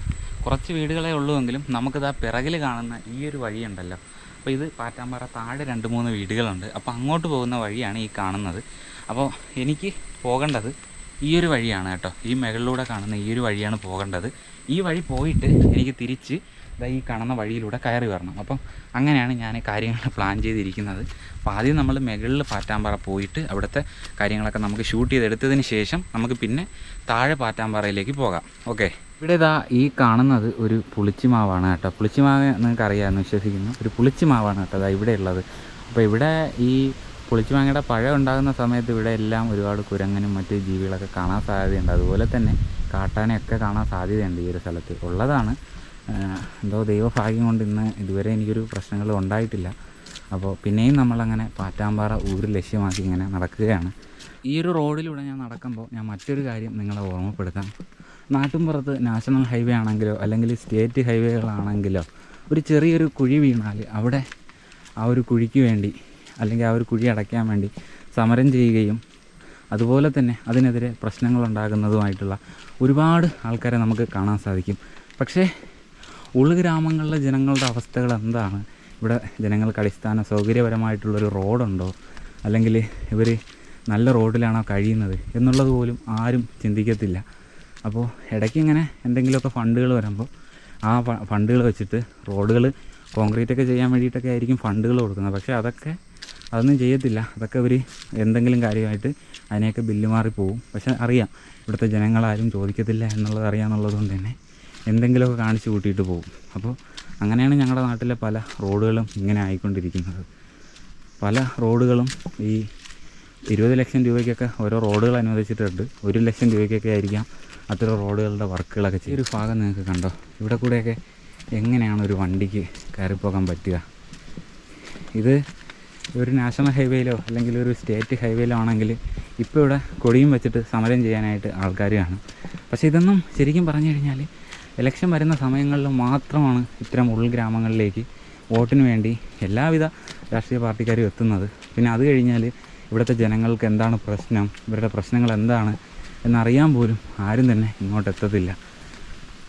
കുറച്ച് വീടുകളെ ഉള്ളുവെങ്കിലും നമുക്കിതാ പിറകിൽ കാണുന്ന ഈ ഒരു വഴിയുണ്ടല്ലോ, അപ്പോൾ ഇത് പാറ്റാമ്പാറ താഴെ 2-3 വീടുകളുണ്ട്. അപ്പോൾ അങ്ങോട്ട് പോകുന്ന വഴിയാണ് ഈ കാണുന്നത്. അപ്പോൾ എനിക്ക് പോകേണ്ടത് ഈ ഒരു വഴിയാണ് കേട്ടോ. ഈ മുകളിലൂടെ കാണുന്ന ഈ ഒരു വഴിയാണ് പോകേണ്ടത്. ഈ വഴി പോയിട്ട് എനിക്ക് തിരിച്ച് ഈ കാണുന്ന വഴിയിലൂടെ കയറി വരണം. അപ്പം അങ്ങനെയാണ് ഞാൻ കാര്യങ്ങൾ പ്ലാൻ ചെയ്തിരിക്കുന്നത്. അപ്പോൾ ആദ്യം നമ്മൾ മുകളിൽ പാറ്റാമ്പാറ പോയിട്ട് അവിടുത്തെ കാര്യങ്ങളൊക്കെ നമുക്ക് ഷൂട്ട് ചെയ്തെടുത്തതിന് ശേഷം നമുക്ക് പിന്നെ താഴെ പാറ്റാമ്പാറയിലേക്ക് പോകാം. ഓക്കെ, ഇവിടെ ഈ കാണുന്നത് ഒരു പുളിച്ചിമാവാണ് കേട്ടോ. പുളിച്ചിമാവ് നിങ്ങൾക്ക് അറിയാമെന്ന് വിശ്വസിക്കുന്നു. ഒരു പുളിച്ചിമാവാണ് കേട്ടോ ഇവിടെ ഉള്ളത്. അപ്പോൾ ഇവിടെ ഈ പുളിച്ചിമാങ്ങയുടെ പഴം ഉണ്ടാകുന്ന സമയത്ത് ഇവിടെ എല്ലാം ഒരുപാട് കുരങ്ങനും മറ്റ് ജീവികളൊക്കെ കാണാൻ സാധ്യതയുണ്ട്. അതുപോലെ തന്നെ കാട്ടാനയൊക്കെ കാണാൻ സാധ്യതയുണ്ട് ഈ ഒരു സ്ഥലത്ത് ഉള്ളതാണ്. എന്തോ ദൈവഭാഗ്യം കൊണ്ട് ഇതുവരെ എനിക്കൊരു പ്രശ്നങ്ങളും ഉണ്ടായിട്ടില്ല. അപ്പോൾ പിന്നെയും നമ്മളങ്ങനെ പാറ്റാമ്പാറ ഊര് ലക്ഷ്യമാക്കി ഇങ്ങനെ നടക്കുകയാണ്. ഈ ഒരു റോഡിലൂടെ ഞാൻ നടക്കുമ്പോൾ ഞാൻ മറ്റൊരു കാര്യം നിങ്ങളെ ഓർമ്മപ്പെടുത്താം. നാട്ടിൻപുറത്ത് നാഷണൽ ഹൈവേ ആണെങ്കിലോ അല്ലെങ്കിൽ സ്റ്റേറ്റ് ഹൈവേകളാണെങ്കിലോ ഒരു ചെറിയൊരു കുഴി വീണാൽ അവിടെ ആ ഒരു കുഴിക്ക് വേണ്ടി അല്ലെങ്കിൽ ആ ഒരു കുഴി അടയ്ക്കാൻ വേണ്ടി സമരം ചെയ്യുകയും അതുപോലെ തന്നെ അതിനെതിരെ പ്രശ്നങ്ങളുണ്ടാകുന്നതുമായിട്ടുള്ള ഒരുപാട് ആൾക്കാരെ നമുക്ക് കാണാൻ സാധിക്കും. പക്ഷേ ഉൾഗ്രാമങ്ങളിലെ ജനങ്ങളുടെ അവസ്ഥകൾ എന്താണ്? ഇവിടെ ജനങ്ങൾക്ക് അടിസ്ഥാന സൗകര്യപരമായിട്ടുള്ളൊരു റോഡുണ്ടോ, അല്ലെങ്കിൽ ഇവർ നല്ല റോഡിലാണോ കഴിയുന്നത് എന്നുള്ളത് പോലും ആരും ചിന്തിക്കത്തില്ല. അപ്പോൾ ഇടയ്ക്ക് ഇങ്ങനെ എന്തെങ്കിലുമൊക്കെ ഫണ്ടുകൾ വരുമ്പോൾ ആ ഫണ്ടുകൾ വെച്ചിട്ട് റോഡുകൾ കോൺക്രീറ്റൊക്കെ ചെയ്യാൻ വേണ്ടിയിട്ടൊക്കെ ആയിരിക്കും ഫണ്ടുകൾ കൊടുക്കുന്നത്. പക്ഷേ അതൊന്നും ചെയ്യത്തില്ല. അതൊക്കെ ഇവർ എന്തെങ്കിലും കാര്യമായിട്ട് അതിനെയൊക്കെ ബില്ല് മാറിപ്പോവും. പക്ഷേ അറിയാം ഇവിടുത്തെ ജനങ്ങളാരും ചോദിക്കത്തില്ല എന്നുള്ളത് അറിയാമെന്നുള്ളത് കൊണ്ട് തന്നെ എന്തെങ്കിലുമൊക്കെ കാണിച്ച് കൂട്ടിയിട്ട് പോകും. അപ്പോൾ അങ്ങനെയാണ് ഞങ്ങളുടെ നാട്ടിലെ പല റോഡുകളും ഇങ്ങനെ ആയിക്കൊണ്ടിരിക്കുന്നത്. പല റോഡുകളും ഈ 20 ലക്ഷം രൂപയ്ക്കൊക്കെ ഓരോ റോഡുകൾ അനുവദിച്ചിട്ടുണ്ട്. 1 ലക്ഷം രൂപയ്ക്കൊക്കെ ആയിരിക്കാം അത്തരം റോഡുകളുടെ വർക്കുകളൊക്കെ ചെയ്യും. ഈ ഒരു ഭാഗം നിങ്ങൾക്ക് കണ്ടോ, ഇവിടെ കൂടെയൊക്കെ എങ്ങനെയാണ് ഒരു വണ്ടിക്ക് കയറിപ്പോകാൻ പറ്റുക? ഇത് ഒരു നാഷണൽ ഹൈവേയിലോ അല്ലെങ്കിൽ ഒരു സ്റ്റേറ്റ് ഹൈവേയിലോ ആണെങ്കിൽ ഇപ്പോൾ ഇവിടെ കൊടിയും വെച്ചിട്ട് സമരം ചെയ്യാനായിട്ട് ആൾക്കാർ കാണും. പക്ഷേ ഇതൊന്നും ശരിക്കും പറഞ്ഞു കഴിഞ്ഞാൽ ഇലക്ഷൻ വരുന്ന സമയങ്ങളിൽ മാത്രമാണ് ഇത്തരം ഉൾഗ്രാമങ്ങളിലേക്ക് വോട്ടിന് വേണ്ടി എല്ലാവിധ രാഷ്ട്രീയ പാർട്ടിക്കാരും എത്തുന്നത്. പിന്നെ അത് കഴിഞ്ഞാൽ ഇവിടുത്തെ ജനങ്ങൾക്ക് എന്താണ് പ്രശ്നം, ഇവരുടെ പ്രശ്നങ്ങൾ എന്താണ് എന്നറിയാൻ പോലും ആരും തന്നെ ഇങ്ങോട്ട് എത്തത്തില്ല.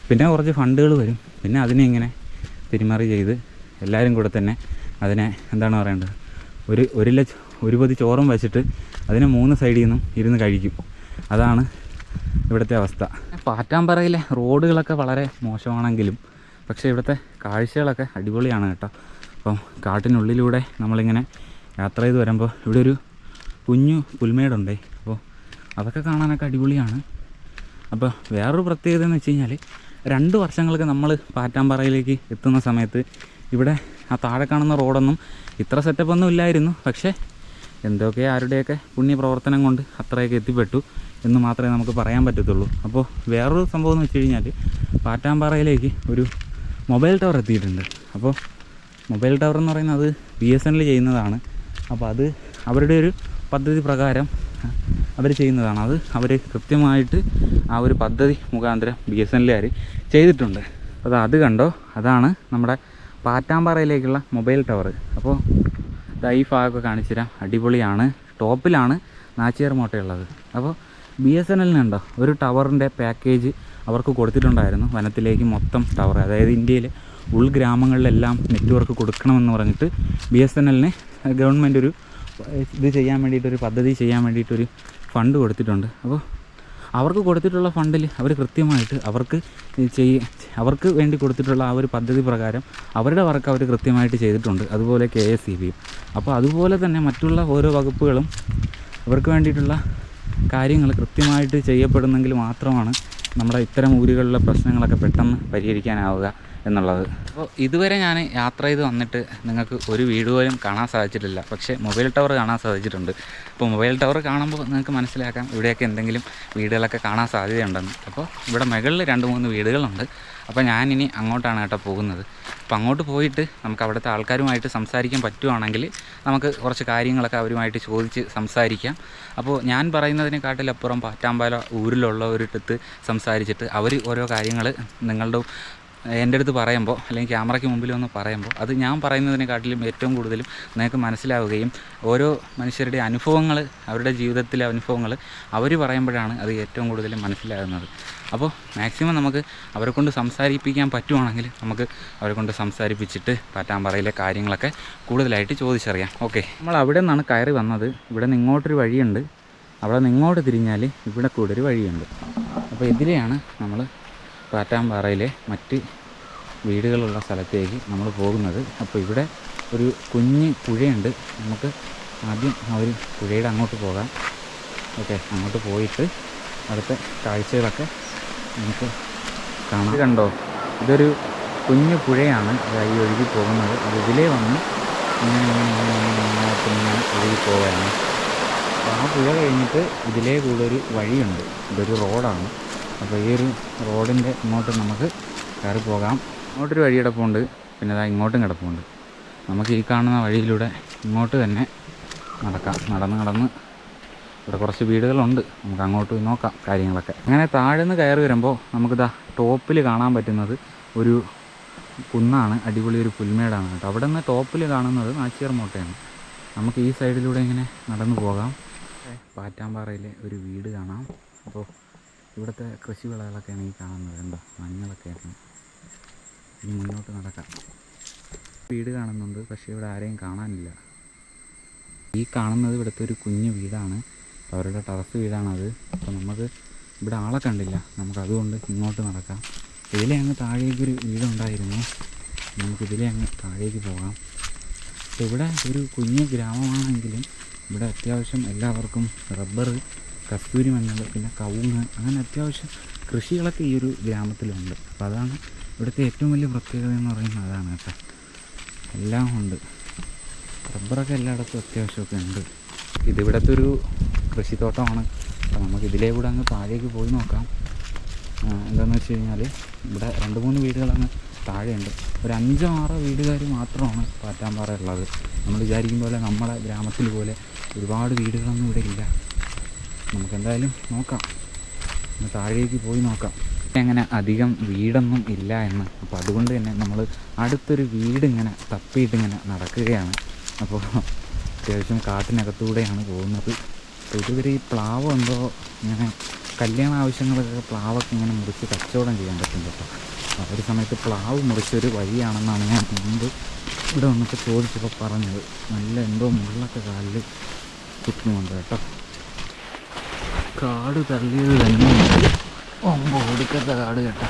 പിന്നെ കുറച്ച് ഫണ്ടുകൾ വരും, പിന്നെ അതിനെ ഇങ്ങനെ തിരിമറി ചെയ്ത് എല്ലാവരും കൂടെ തന്നെ അതിനെ എന്താണ് പറയേണ്ടത്, ഒരു പൊതി ചോറും വെച്ചിട്ട് അതിനെ 3 സൈഡിൽ നിന്നും ഇരുന്ന് കഴിക്കും. അതാണ് ഇവിടുത്തെ അവസ്ഥ. പാറ്റാമ്പാറയിലെ റോഡുകളൊക്കെ വളരെ മോശമാണെങ്കിലും പക്ഷേ ഇവിടുത്തെ കാഴ്ചകളൊക്കെ അടിപൊളിയാണ് കേട്ടോ. അപ്പം കാട്ടിനുള്ളിലൂടെ നമ്മളിങ്ങനെ യാത്ര ചെയ്ത് വരുമ്പോൾ ഇവിടെ ഒരു കുഞ്ഞു പുൽമേടുണ്ടേ, അപ്പോൾ അതൊക്കെ കാണാനൊക്കെ അടിപൊളിയാണ്. അപ്പോൾ വേറൊരു പ്രത്യേകത എന്ന് വെച്ച് കഴിഞ്ഞാൽ 2 വർഷങ്ങൾക്ക് നമ്മൾ പാറ്റാമ്പാറയിലേക്ക് എത്തുന്ന സമയത്ത് ഇവിടെ ആ താഴെ കാണുന്ന റോഡൊന്നും ഇത്ര സെറ്റപ്പൊന്നും ഇല്ലായിരുന്നു. പക്ഷേ എന്തൊക്കെ ആരുടെയൊക്കെ പുണ്യപ്രവർത്തനം കൊണ്ട് അത്രയൊക്കെ എത്തിപ്പെട്ടു എന്ന് മാത്രമേ നമുക്ക് പറയാൻ പറ്റത്തുള്ളൂ. അപ്പോൾ വേറൊരു സംഭവം എന്ന് വെച്ച് കഴിഞ്ഞാൽ പാറ്റാമ്പാറയിലേക്ക് ഒരു മൊബൈൽ ടവർ എത്തിയിട്ടുണ്ട്. അപ്പോൾ മൊബൈൽ ടവർ എന്ന് പറയുന്നത് BSNL ചെയ്യുന്നതാണ്. അപ്പോൾ അത് അവരുടെ ഒരു പദ്ധതി പ്രകാരം അവർ ചെയ്യുന്നതാണ്. അത് അവർ കൃത്യമായിട്ട് ആ ഒരു പദ്ധതി മുഖാന്തരം BSNLകാർ ചെയ്തിട്ടുണ്ട്. അത് കണ്ടോ, അതാണ് നമ്മുടെ പാറ്റാമ്പാറയിലേക്കുള്ള മൊബൈൽ ടവർ. അപ്പോൾ ഈ ഭാഗമൊക്കെ കാണിച്ചു തരാം. അടിപൊളിയാണ്. ടോപ്പിലാണ് നാച്ചിയാർ മോട്ടയുള്ളത്. അപ്പോൾ BSNLനുണ്ടോ ഒരു ടവറിൻ്റെ പാക്കേജ് അവർക്ക് കൊടുത്തിട്ടുണ്ടായിരുന്നു. വനത്തിലേക്ക് മൊത്തം ടവർ, അതായത് ഇന്ത്യയിലെ ഉൾഗ്രാമങ്ങളിലെല്ലാം നെറ്റ്വർക്ക് കൊടുക്കണമെന്ന് പറഞ്ഞിട്ട് BSNLന് ഗവൺമെൻറ് ഒരു ഇത് ചെയ്യാൻ വേണ്ടിയിട്ടൊരു പദ്ധതി ചെയ്യാൻ വേണ്ടിയിട്ടൊരു ഫണ്ട് കൊടുത്തിട്ടുണ്ട്. അപ്പോൾ അവർക്ക് കൊടുത്തിട്ടുള്ള ഫണ്ടിൽ അവർ കൃത്യമായിട്ട് അവർക്ക് വേണ്ടി കൊടുത്തിട്ടുള്ള ആ ഒരു പദ്ധതി പ്രകാരം അവരുടെ വർക്ക് അവർ കൃത്യമായിട്ട് ചെയ്തിട്ടുണ്ട്. അതുപോലെ KSEBയും. അപ്പോൾ അതുപോലെ തന്നെ മറ്റുള്ള ഓരോ വകുപ്പുകളും അവർക്ക് വേണ്ടിയിട്ടുള്ള കാര്യങ്ങൾ കൃത്യമായിട്ട് ചെയ്യപ്പെടുന്നെങ്കിൽ മാത്രമാണ് നമ്മുടെ ഇത്തരം ഊരുകളിലെ പ്രശ്നങ്ങളൊക്കെ പെട്ടെന്ന് പരിഹരിക്കാനാവുക എന്നുള്ളത്. അപ്പോൾ ഇതുവരെ ഞാൻ യാത്ര ചെയ്ത് വന്നിട്ട് നിങ്ങൾക്ക് ഒരു വീട് പോലും കാണാൻ സാധിച്ചിട്ടില്ല. പക്ഷേ മൊബൈൽ ടവർ കാണാൻ സാധിച്ചിട്ടുണ്ട്. അപ്പോൾ മൊബൈൽ ടവർ കാണുമ്പോൾ നിങ്ങൾക്ക് മനസ്സിലാക്കാം ഇവിടെയൊക്കെ എന്തെങ്കിലും വീടുകളൊക്കെ കാണാൻ സാധ്യതയുണ്ടെന്ന്. അപ്പോൾ ഇവിടെ മുകളിൽ 2-3 വീടുകളുണ്ട്. അപ്പോൾ ഞാനിനി അങ്ങോട്ടാണ് കേട്ടോ പോകുന്നത്. അപ്പോൾ അങ്ങോട്ട് പോയിട്ട് നമുക്ക് അവിടുത്തെ ആൾക്കാരുമായിട്ട് സംസാരിക്കാൻ പറ്റുവാണെങ്കിൽ നമുക്ക് കുറച്ച് കാര്യങ്ങളൊക്കെ അവരുമായിട്ട് ചോദിച്ച് സംസാരിക്കാം. അപ്പോൾ ഞാൻ പറയുന്നതിനെക്കാട്ടിലപ്പുറം പാറ്റാമ്പാല ഊരിലുള്ളവരിടത്ത് സംസാരിച്ചിട്ട് അവർ ഓരോ കാര്യങ്ങൾ എൻ്റെ അടുത്ത് പറയുമ്പോൾ അല്ലെങ്കിൽ ക്യാമറയ്ക്ക് മുമ്പിൽ ഒന്ന് പറയുമ്പോൾ അത് ഞാൻ പറയുന്നതിനെക്കാട്ടിലും ഏറ്റവും കൂടുതലും നിങ്ങൾക്ക് മനസ്സിലാവുകയും ഓരോ മനുഷ്യരുടെ അനുഭവങ്ങൾ, അവരുടെ ജീവിതത്തിലെ അനുഭവങ്ങൾ അവർ പറയുമ്പോഴാണ് അത് ഏറ്റവും കൂടുതലും മനസ്സിലാകുന്നത്. അപ്പോൾ മാക്സിമം നമുക്ക് അവരെ കൊണ്ട് സംസാരിപ്പിക്കാൻ പറ്റുവാണെങ്കിൽ നമുക്ക് അവരെ കൊണ്ട് സംസാരിപ്പിച്ചിട്ട് പാറ്റാമ്പാറയിലെ കാര്യങ്ങളൊക്കെ കൂടുതലായിട്ട് ചോദിച്ചറിയാം. ഓക്കെ, നമ്മൾ അവിടെ നിന്നാണ് കയറി വന്നത്. ഇവിടെ നിന്ന് ഇങ്ങോട്ടൊരു വഴിയുണ്ട്, അവിടെ നിന്ന് ഇങ്ങോട്ട് തിരിഞ്ഞാൽ ഇവിടെ കൂടെ ഒരു വഴിയുണ്ട്. അപ്പോൾ ഇതിലെയാണ് നമ്മൾ പാറ്റാമ്പാറയിലെ മറ്റ് വീടുകളുള്ള സ്ഥലത്തേക്ക് നമ്മൾ പോകുന്നത്. അപ്പോൾ ഇവിടെ ഒരു കുഞ്ഞ് പുഴയുണ്ട്. നമുക്ക് ആദ്യം ആ ഒരു പുഴയുടെ അങ്ങോട്ട് പോകാം. ഓക്കെ, അങ്ങോട്ട് പോയിട്ട് അടുത്ത കാഴ്ചകളൊക്കെ നമുക്ക് കാണാം. കണ്ടോ, ഇതൊരു കുഞ്ഞു പുഴയാണ് ഈ ഒഴുകി പോകുന്നത്. അത് ഇതിലേ വന്ന് ഇങ്ങനെ ഒഴുകി പോവുകയാണ്. അപ്പോൾ ആ പുഴ കഴിഞ്ഞിട്ട് ഇതിലേ കൂടെ ഒരു വഴിയുണ്ട്. ഇതൊരു റോഡാണ്. അപ്പോൾ ഈ ഒരു റോഡിൻ്റെ ഇങ്ങോട്ട് നമുക്ക് കയറി പോകാം. ഇങ്ങോട്ടൊരു വഴി കിടപ്പുണ്ട്, പിന്നെ അതാ ഇങ്ങോട്ടും കിടപ്പുണ്ട്. നമുക്ക് ഈ കാണുന്ന വഴിയിലൂടെ ഇങ്ങോട്ട് തന്നെ നടന്ന് ഇവിടെ കുറച്ച് വീടുകളുണ്ട്. നമുക്ക് അങ്ങോട്ട് പോയി നോക്കാം കാര്യങ്ങളൊക്കെ. അങ്ങനെ താഴെ നിന്ന് കയറി വരുമ്പോൾ നമുക്കിതാ ടോപ്പിൽ കാണാൻ പറ്റുന്നത് ഒരു കുന്നാണ്, അടിപൊളി ഒരു പുൽമേടാണ് കേട്ടോ. അവിടെ നിന്ന് ടോപ്പിൽ കാണുന്നത് നാച്ചിയാർ മോട്ടയാണ്. നമുക്ക് ഈ സൈഡിലൂടെ ഇങ്ങനെ നടന്നു പോകാം. പാറ്റാമ്പാറയിലെ ഒരു വീട് കാണാം. അപ്പോൾ ഇവിടുത്തെ കൃഷി വിളകളൊക്കെയാണ് ഈ കാണുന്നത്. എന്താ മഞ്ഞളൊക്കെയാണ്. ഇനി മുന്നോട്ട് നടക്കാം. വീട് കാണുന്നുണ്ട്, പക്ഷേ ഇവിടെ ആരെയും കാണാനില്ല. ഈ കാണുന്നത് ഇവിടുത്തെ ഒരു കുഞ്ഞു വീടാണ്, അവരുടെ ടെറസ് വീടാണത്. അപ്പോൾ നമുക്ക് ഇവിടെ ആളെ കണ്ടില്ല, നമുക്കതുകൊണ്ട് ഇങ്ങോട്ട് നടക്കാം. ഇതിലെ അങ്ങ് താഴേക്കൊരു വീടുണ്ടായിരുന്നു, നമുക്കിതിലെ അങ്ങ് താഴേക്ക് പോകാം. അപ്പോൾ ഇവിടെ ഒരു കുഞ്ഞു ഗ്രാമമാണെങ്കിലും ഇവിടെ അത്യാവശ്യം എല്ലാവർക്കും റബ്ബർ, കസ്തൂരി മഞ്ഞൾ, പിന്നെ കവുങ്ങ്, അങ്ങനെ അത്യാവശ്യം കൃഷികളൊക്കെ ഈ ഒരു ഗ്രാമത്തിലുണ്ട്. അപ്പോൾ അതാണ് ഇവിടുത്തെ ഏറ്റവും വലിയ പ്രത്യേകത എന്ന് പറയുന്നത്, അതാണ് കേട്ടോ. എല്ലാം ഉണ്ട്, റബ്ബറൊക്കെ എല്ലായിടത്തും അത്യാവശ്യമൊക്കെ ഉണ്ട്. ഇതിവിടുത്തെ ഒരു കൃഷിത്തോട്ടമാണ്. അപ്പോൾ നമുക്ക് ഇതിലേ കൂടെ അങ്ങ് താഴേക്ക് പോയി നോക്കാം. എന്താണെന്ന് വെച്ച് കഴിഞ്ഞാൽ ഇവിടെ 2-3 വീടുകളങ്ങ് താഴെയുണ്ട്. ഒരു 5-6 വീടുകാർ മാത്രമാണ് പാറ്റാമ്പാറ ഉള്ളത്. നമ്മൾ വിചാരിക്കും പോലെ നമ്മളെ ഗ്രാമത്തിൽ പോലെ ഒരുപാട് വീടുകളൊന്നും ഇവിടെ ഇല്ല. നമുക്കെന്തായാലും നോക്കാം, താഴേക്ക് പോയി നോക്കാം. അങ്ങനെ അധികം വീടൊന്നും ഇല്ല എന്ന്. അപ്പോൾ അതുകൊണ്ട് തന്നെ നമ്മൾ അടുത്തൊരു വീടിങ്ങനെ തപ്പിയിട്ടിങ്ങനെ നടക്കുകയാണ്. അപ്പോൾ അത്യാവശ്യം കാട്ടിനകത്തൂടെയാണ് പോകുന്നത്. അപ്പോൾ ഇതുവരെ ഈ പ്ലാവ് എന്തോ ഇങ്ങനെ കല്യാണ ആവശ്യങ്ങളൊക്കെ പ്ലാവൊക്കെ ഇങ്ങനെ മുറിച്ച് കച്ചവടം ചെയ്യാൻ പറ്റും കേട്ടോ. ആ ഒരു സമയത്ത് പ്ലാവ് മുറിച്ചൊരു വഴിയാണെന്നാണ് ഞാൻ മുമ്പ് ഇവിടെ വന്നിട്ട് ചോദിച്ചപ്പോൾ പറഞ്ഞത്. നല്ല എന്തോ മുള്ളൊക്കെ കാലിൽ കുത്തുന്നുണ്ട് കേട്ടോ. കാട് തള്ളിയത് തന്നെ ഒടുക്കത്തെ കാട് കേട്ടോ.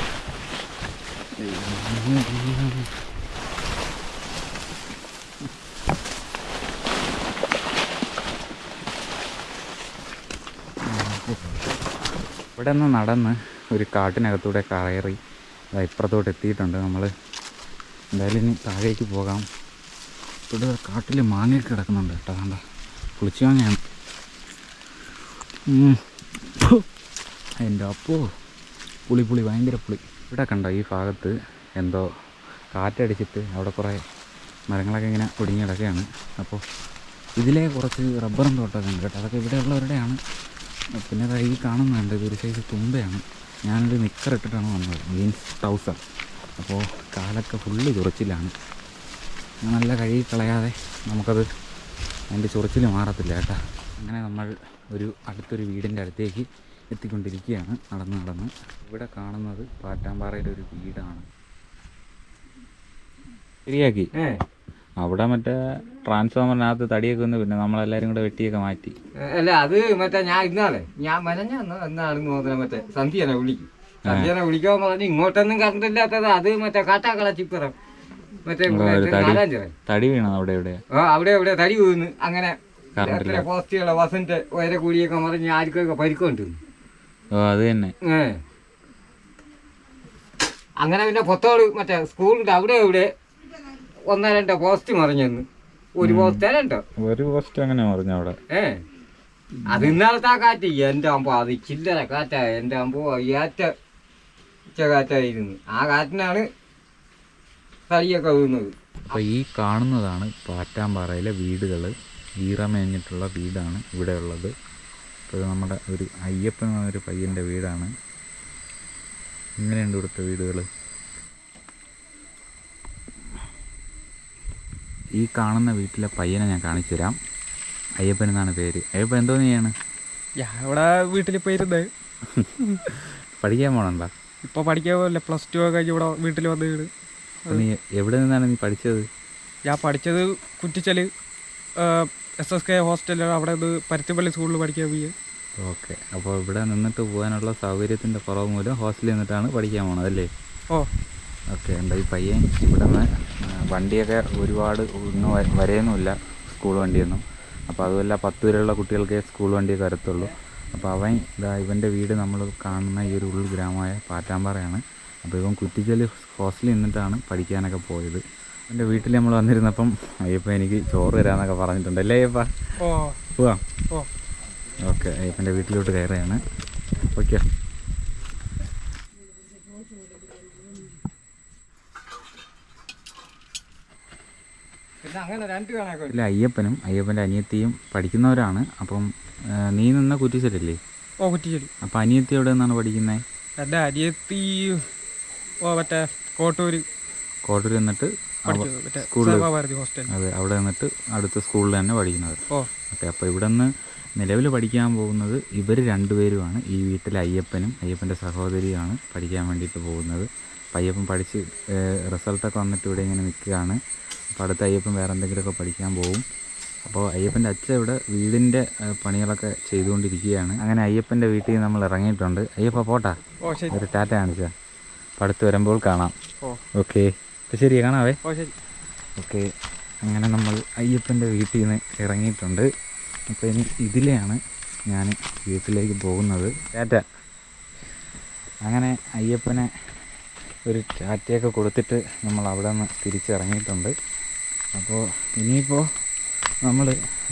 ഇവിടെ നിന്ന് നടന്ന് ഒരു കാട്ടിനകത്തൂടെ കയറി ഇപ്പുറത്തോട്ട് എത്തിയിട്ടുണ്ട് നമ്മൾ. എന്തായാലും ഇനി താഴേക്ക് പോകാം. ഇവിടെ കാട്ടിൽ മാങ്ങയൊക്കെ കിടക്കുന്നുണ്ട് കേട്ടോ. കണ്ട പുളിച്ചു മാങ്ങയാണ്. എൻ്റെ അപ്പോ പുളി ഭയങ്കര പുളി. ഇവിടെ കണ്ടോ ഈ ഭാഗത്ത് എന്തോ കാറ്റടിച്ചിട്ട് അവിടെ കുറേ മരങ്ങളൊക്കെ ഇങ്ങനെ ഒടിഞ്ഞ് കിടക്കുകയാണ്. അപ്പോൾ ഇതിലെ കുറച്ച് റബ്ബറും തോട്ടമൊക്കെ ഉണ്ട് കേട്ടോ. അതൊക്കെ ഇവിടെയുള്ളവരുടെയാണ്. പിന്നെ ഈ കാണുന്നുണ്ട്, ഇതൊരു സൈസ് തുമ്പയാണ്. ഞാനൊരു നിക്കർ ഇട്ടിട്ടാണ് വന്നത്, മീൻസ് ട്രൗസർ. അപ്പോൾ കാലൊക്കെ ഫുള്ള് ചൊറിച്ചിലാണ്. നല്ല കഴുകി കളയാതെ നമുക്കത് അതിൻ്റെ ചൊറിച്ചിൽ മാറത്തില്ല കേട്ടോ. അങ്ങനെ നമ്മൾ അടുത്തൊരു വീടിൻ്റെ അടുത്തേക്ക് എത്തിക്കൊണ്ടിരിക്കുകയാണ് നടന്ന്. ഇവിടെ കാണുന്നത് പാറ്റാമ്പാറയുടെ ഒരു വീടാണ്. ശരിയാക്കി അവിടെ മറ്റേ ട്രാൻസ്ഫോമറിനകത്ത് തടിയൊക്കെ വന്ന് പിന്നെ നമ്മളെല്ലാവരും കൂടെ വെട്ടിയൊക്കെ മാറ്റി. അല്ല അത് മറ്റേ ഞാൻ മെനഞ്ഞാണ് മറ്റേ സന്ധ്യനെ വിളിക്കാൻ പറഞ്ഞ് ഇങ്ങോട്ടൊന്നും കറണ്ടില്ലാത്തത്. അത് മറ്റേ കാട്ടാക്കളച്ചിപ്പുറം മറ്റേ തടി വീണോ അവിടെ തടി വീണ്. അങ്ങനെ പോസ്റ്റുകളെ വസന്റ് വരെ കൂടിയൊക്കെ മറിഞ്ഞ് ആർക്കൊക്കെ പരിക്കുണ്ട്. അത് തന്നെ. അങ്ങനെ പിന്നെ പൊത്തോട് മറ്റേ സ്കൂളിന്റെ അവിടെ 1-2 പോസ്റ്റ് മറിഞ്ഞെന്ന്. ഒരു പോസ്റ്റ് അങ്ങനെ മറിഞ്ഞ അവിടെ. അത് ഇന്നാളത്തെ ആ കാറ്റ് എൻ്റെ അമ്പോ അത് ചില്ലറ കാറ്റാ. എൻ്റെ അമ്പോ കാറ്റായിരുന്നു. ആ കാറ്റിനാണ് തടിയൊക്കെ വീഴുന്നത്. അപ്പോൾ ഈ കാണുന്നതാണ് പാറ്റാമ്പാറയിലെ വീടുകൾ. ഈറമേഞ്ഞിട്ടുള്ള വീടാണ് ഇവിടെ ഉള്ളത്. അപ്പോൾ ഇത് നമ്മുടെ ഒരു അയ്യപ്പൻ എന്നൊരു പയ്യൻ്റെ വീടാണ്. ഇങ്ങനെയുണ്ട് ഇവിടുത്തെ വീടുകൾ. ഈ കാണുന്ന വീട്ടിലെ പയ്യനെ ഞാൻ കാണിച്ചു തരാം. അയ്യപ്പൻ എന്നാണ് പേര്. അയ്യപ്പൻ എന്തോ ചെയ്യാണ്? ഇവിടെ വീട്ടിലിപ്പോൾ ഇരുന്ന് പഠിക്കാൻ പോകണല്ലോ. ഇപ്പോൾ പഠിക്കാൻ പോകല്ലേ, +2 ഒക്കെ കഴിഞ്ഞ് ഇവിടെ വീട്ടിൽ വന്ന് വീട്. നീ എവിടെ നിന്നാണ് നീ പഠിച്ചത്? ഞാൻ പഠിച്ചത് കുറ്റിച്ചൽ SSK ഹോസ്റ്റലിൽ. അവിടെ നിന്ന് പരുത്തിപ്പള്ളി സ്കൂളിൽ പഠിക്കാൻ പോയി. ഓക്കെ. അപ്പോൾ ഇവിടെ നിന്നിട്ട് പോകാനുള്ള സൗകര്യത്തിൻ്റെ കുറവ് മൂലം ഹോസ്റ്റലിൽ നിന്നിട്ടാണ് പഠിക്കാൻ പോകണത് അല്ലേ? ഓക്കെ. എന്താ ഈ പയ്യൻ ഇവിടെ നിന്ന് വണ്ടിയൊക്കെ ഒരുപാട് ഇന്ന് വരെയൊന്നുമില്ല, സ്കൂൾ വണ്ടിയൊന്നും. അപ്പോൾ അതുമല്ല 10 വരെയുള്ള കുട്ടികൾക്കേ സ്കൂൾ വണ്ടിയൊക്കെ വരത്തുള്ളൂ. അപ്പോൾ ഇവൻ്റെ വീട് നമ്മൾ കാണുന്ന ഈ ഒരു ഉൾഗ്രാമമായ പാറ്റാമ്പാറയാണ്. അപ്പോൾ ഇവൻ കുറ്റിച്ചൽ ഹോസ്റ്റലിൽ നിന്നിട്ടാണ് പഠിക്കാനൊക്കെ പോയത്. എൻ്റെ വീട്ടിൽ നമ്മൾ വന്നിരുന്നപ്പം അയ്യപ്പ എനിക്ക് ചോറ് തരാമെന്നൊക്കെ പറഞ്ഞിട്ടുണ്ട് അല്ലേ അയ്യപ്പ? പോവാം. ഓക്കെ. അയ്യപ്പൻ്റെ വീട്ടിലോട്ട് കയറുകയാണ്. ഓക്കെ. ഇല്ല, അയ്യപ്പൻ്റെ അനിയത്തിയും പഠിക്കുന്നവരാണ്. അപ്പം നീ നിന്ന കുറ്റിച്ചലല്ലേ? കുറ്റിച്ചൽ. അപ്പം അനിയത്തി എവിടെ നിന്നാണ് പഠിക്കുന്നത്? എൻ്റെ അനിയത്തി മറ്റേ കോട്ടൂർ കോട്ടൂർ നിന്നിട്ട് പഠിക്കുന്നത് മറ്റേ സ്കൂളിൽ സേവാഭാരതി ഹോസ്റ്റൽ. അതെ, അവിടെ നിന്നിട്ട് അടുത്ത സ്കൂളിൽ തന്നെ പഠിക്കുന്നത്. ഓ ഓക്കെ, അപ്പോൾ ഇവിടെ നിന്ന് നിലവിൽ പഠിക്കാൻ പോകുന്നത് ഇവർ രണ്ടുപേരുമാണ്. ഈ വീട്ടിലെ അയ്യപ്പനും അയ്യപ്പൻ്റെ സഹോദരിയുമാണ് പഠിക്കാൻ വേണ്ടിയിട്ട് പോകുന്നത്. അപ്പോൾ അയ്യപ്പൻ പഠിച്ച് റിസൾട്ടൊക്കെ വന്നിട്ട് ഇവിടെ ഇങ്ങനെ നിൽക്കുകയാണ്. അപ്പോൾ അടുത്ത അയ്യപ്പൻ വേറെ എന്തെങ്കിലുമൊക്കെ പഠിക്കാൻ പോകും. അപ്പോൾ അയ്യപ്പൻ്റെ അച്ഛൻ ഇവിടെ വീടിൻ്റെ പണികളൊക്കെ ചെയ്തുകൊണ്ടിരിക്കുകയാണ്. അങ്ങനെ അയ്യപ്പൻ്റെ വീട്ടിൽ നിന്ന് നമ്മൾ ഇറങ്ങിയിട്ടുണ്ട്. അയ്യപ്പ പോട്ടാ, ഓ ശരി. ഒരു ടാറ്റ കാണിച്ചാൽ അപ്പോൾ അടുത്ത് വരുമ്പോൾ കാണാം. ഓ ഓക്കെ, അപ്പോൾ ശരി, കാണാവേ. ഓ ശരി. ഓക്കെ, അങ്ങനെ നമ്മൾ അയ്യപ്പൻ്റെ വീട്ടിൽ നിന്ന് ഇറങ്ങിയിട്ടുണ്ട്. അപ്പോൾ ഇനി ഇതിലെയാണ് ഞാൻ വീട്ടിലേക്ക് പോകുന്നത്. ടാറ്റ. അങ്ങനെ അയ്യപ്പനെ ഒരു ടാറ്റയൊക്കെ കൊടുത്തിട്ട് നമ്മൾ അവിടെ നിന്ന് തിരിച്ചിറങ്ങിയിട്ടുണ്ട്. അപ്പോൾ ഇനിയിപ്പോൾ നമ്മൾ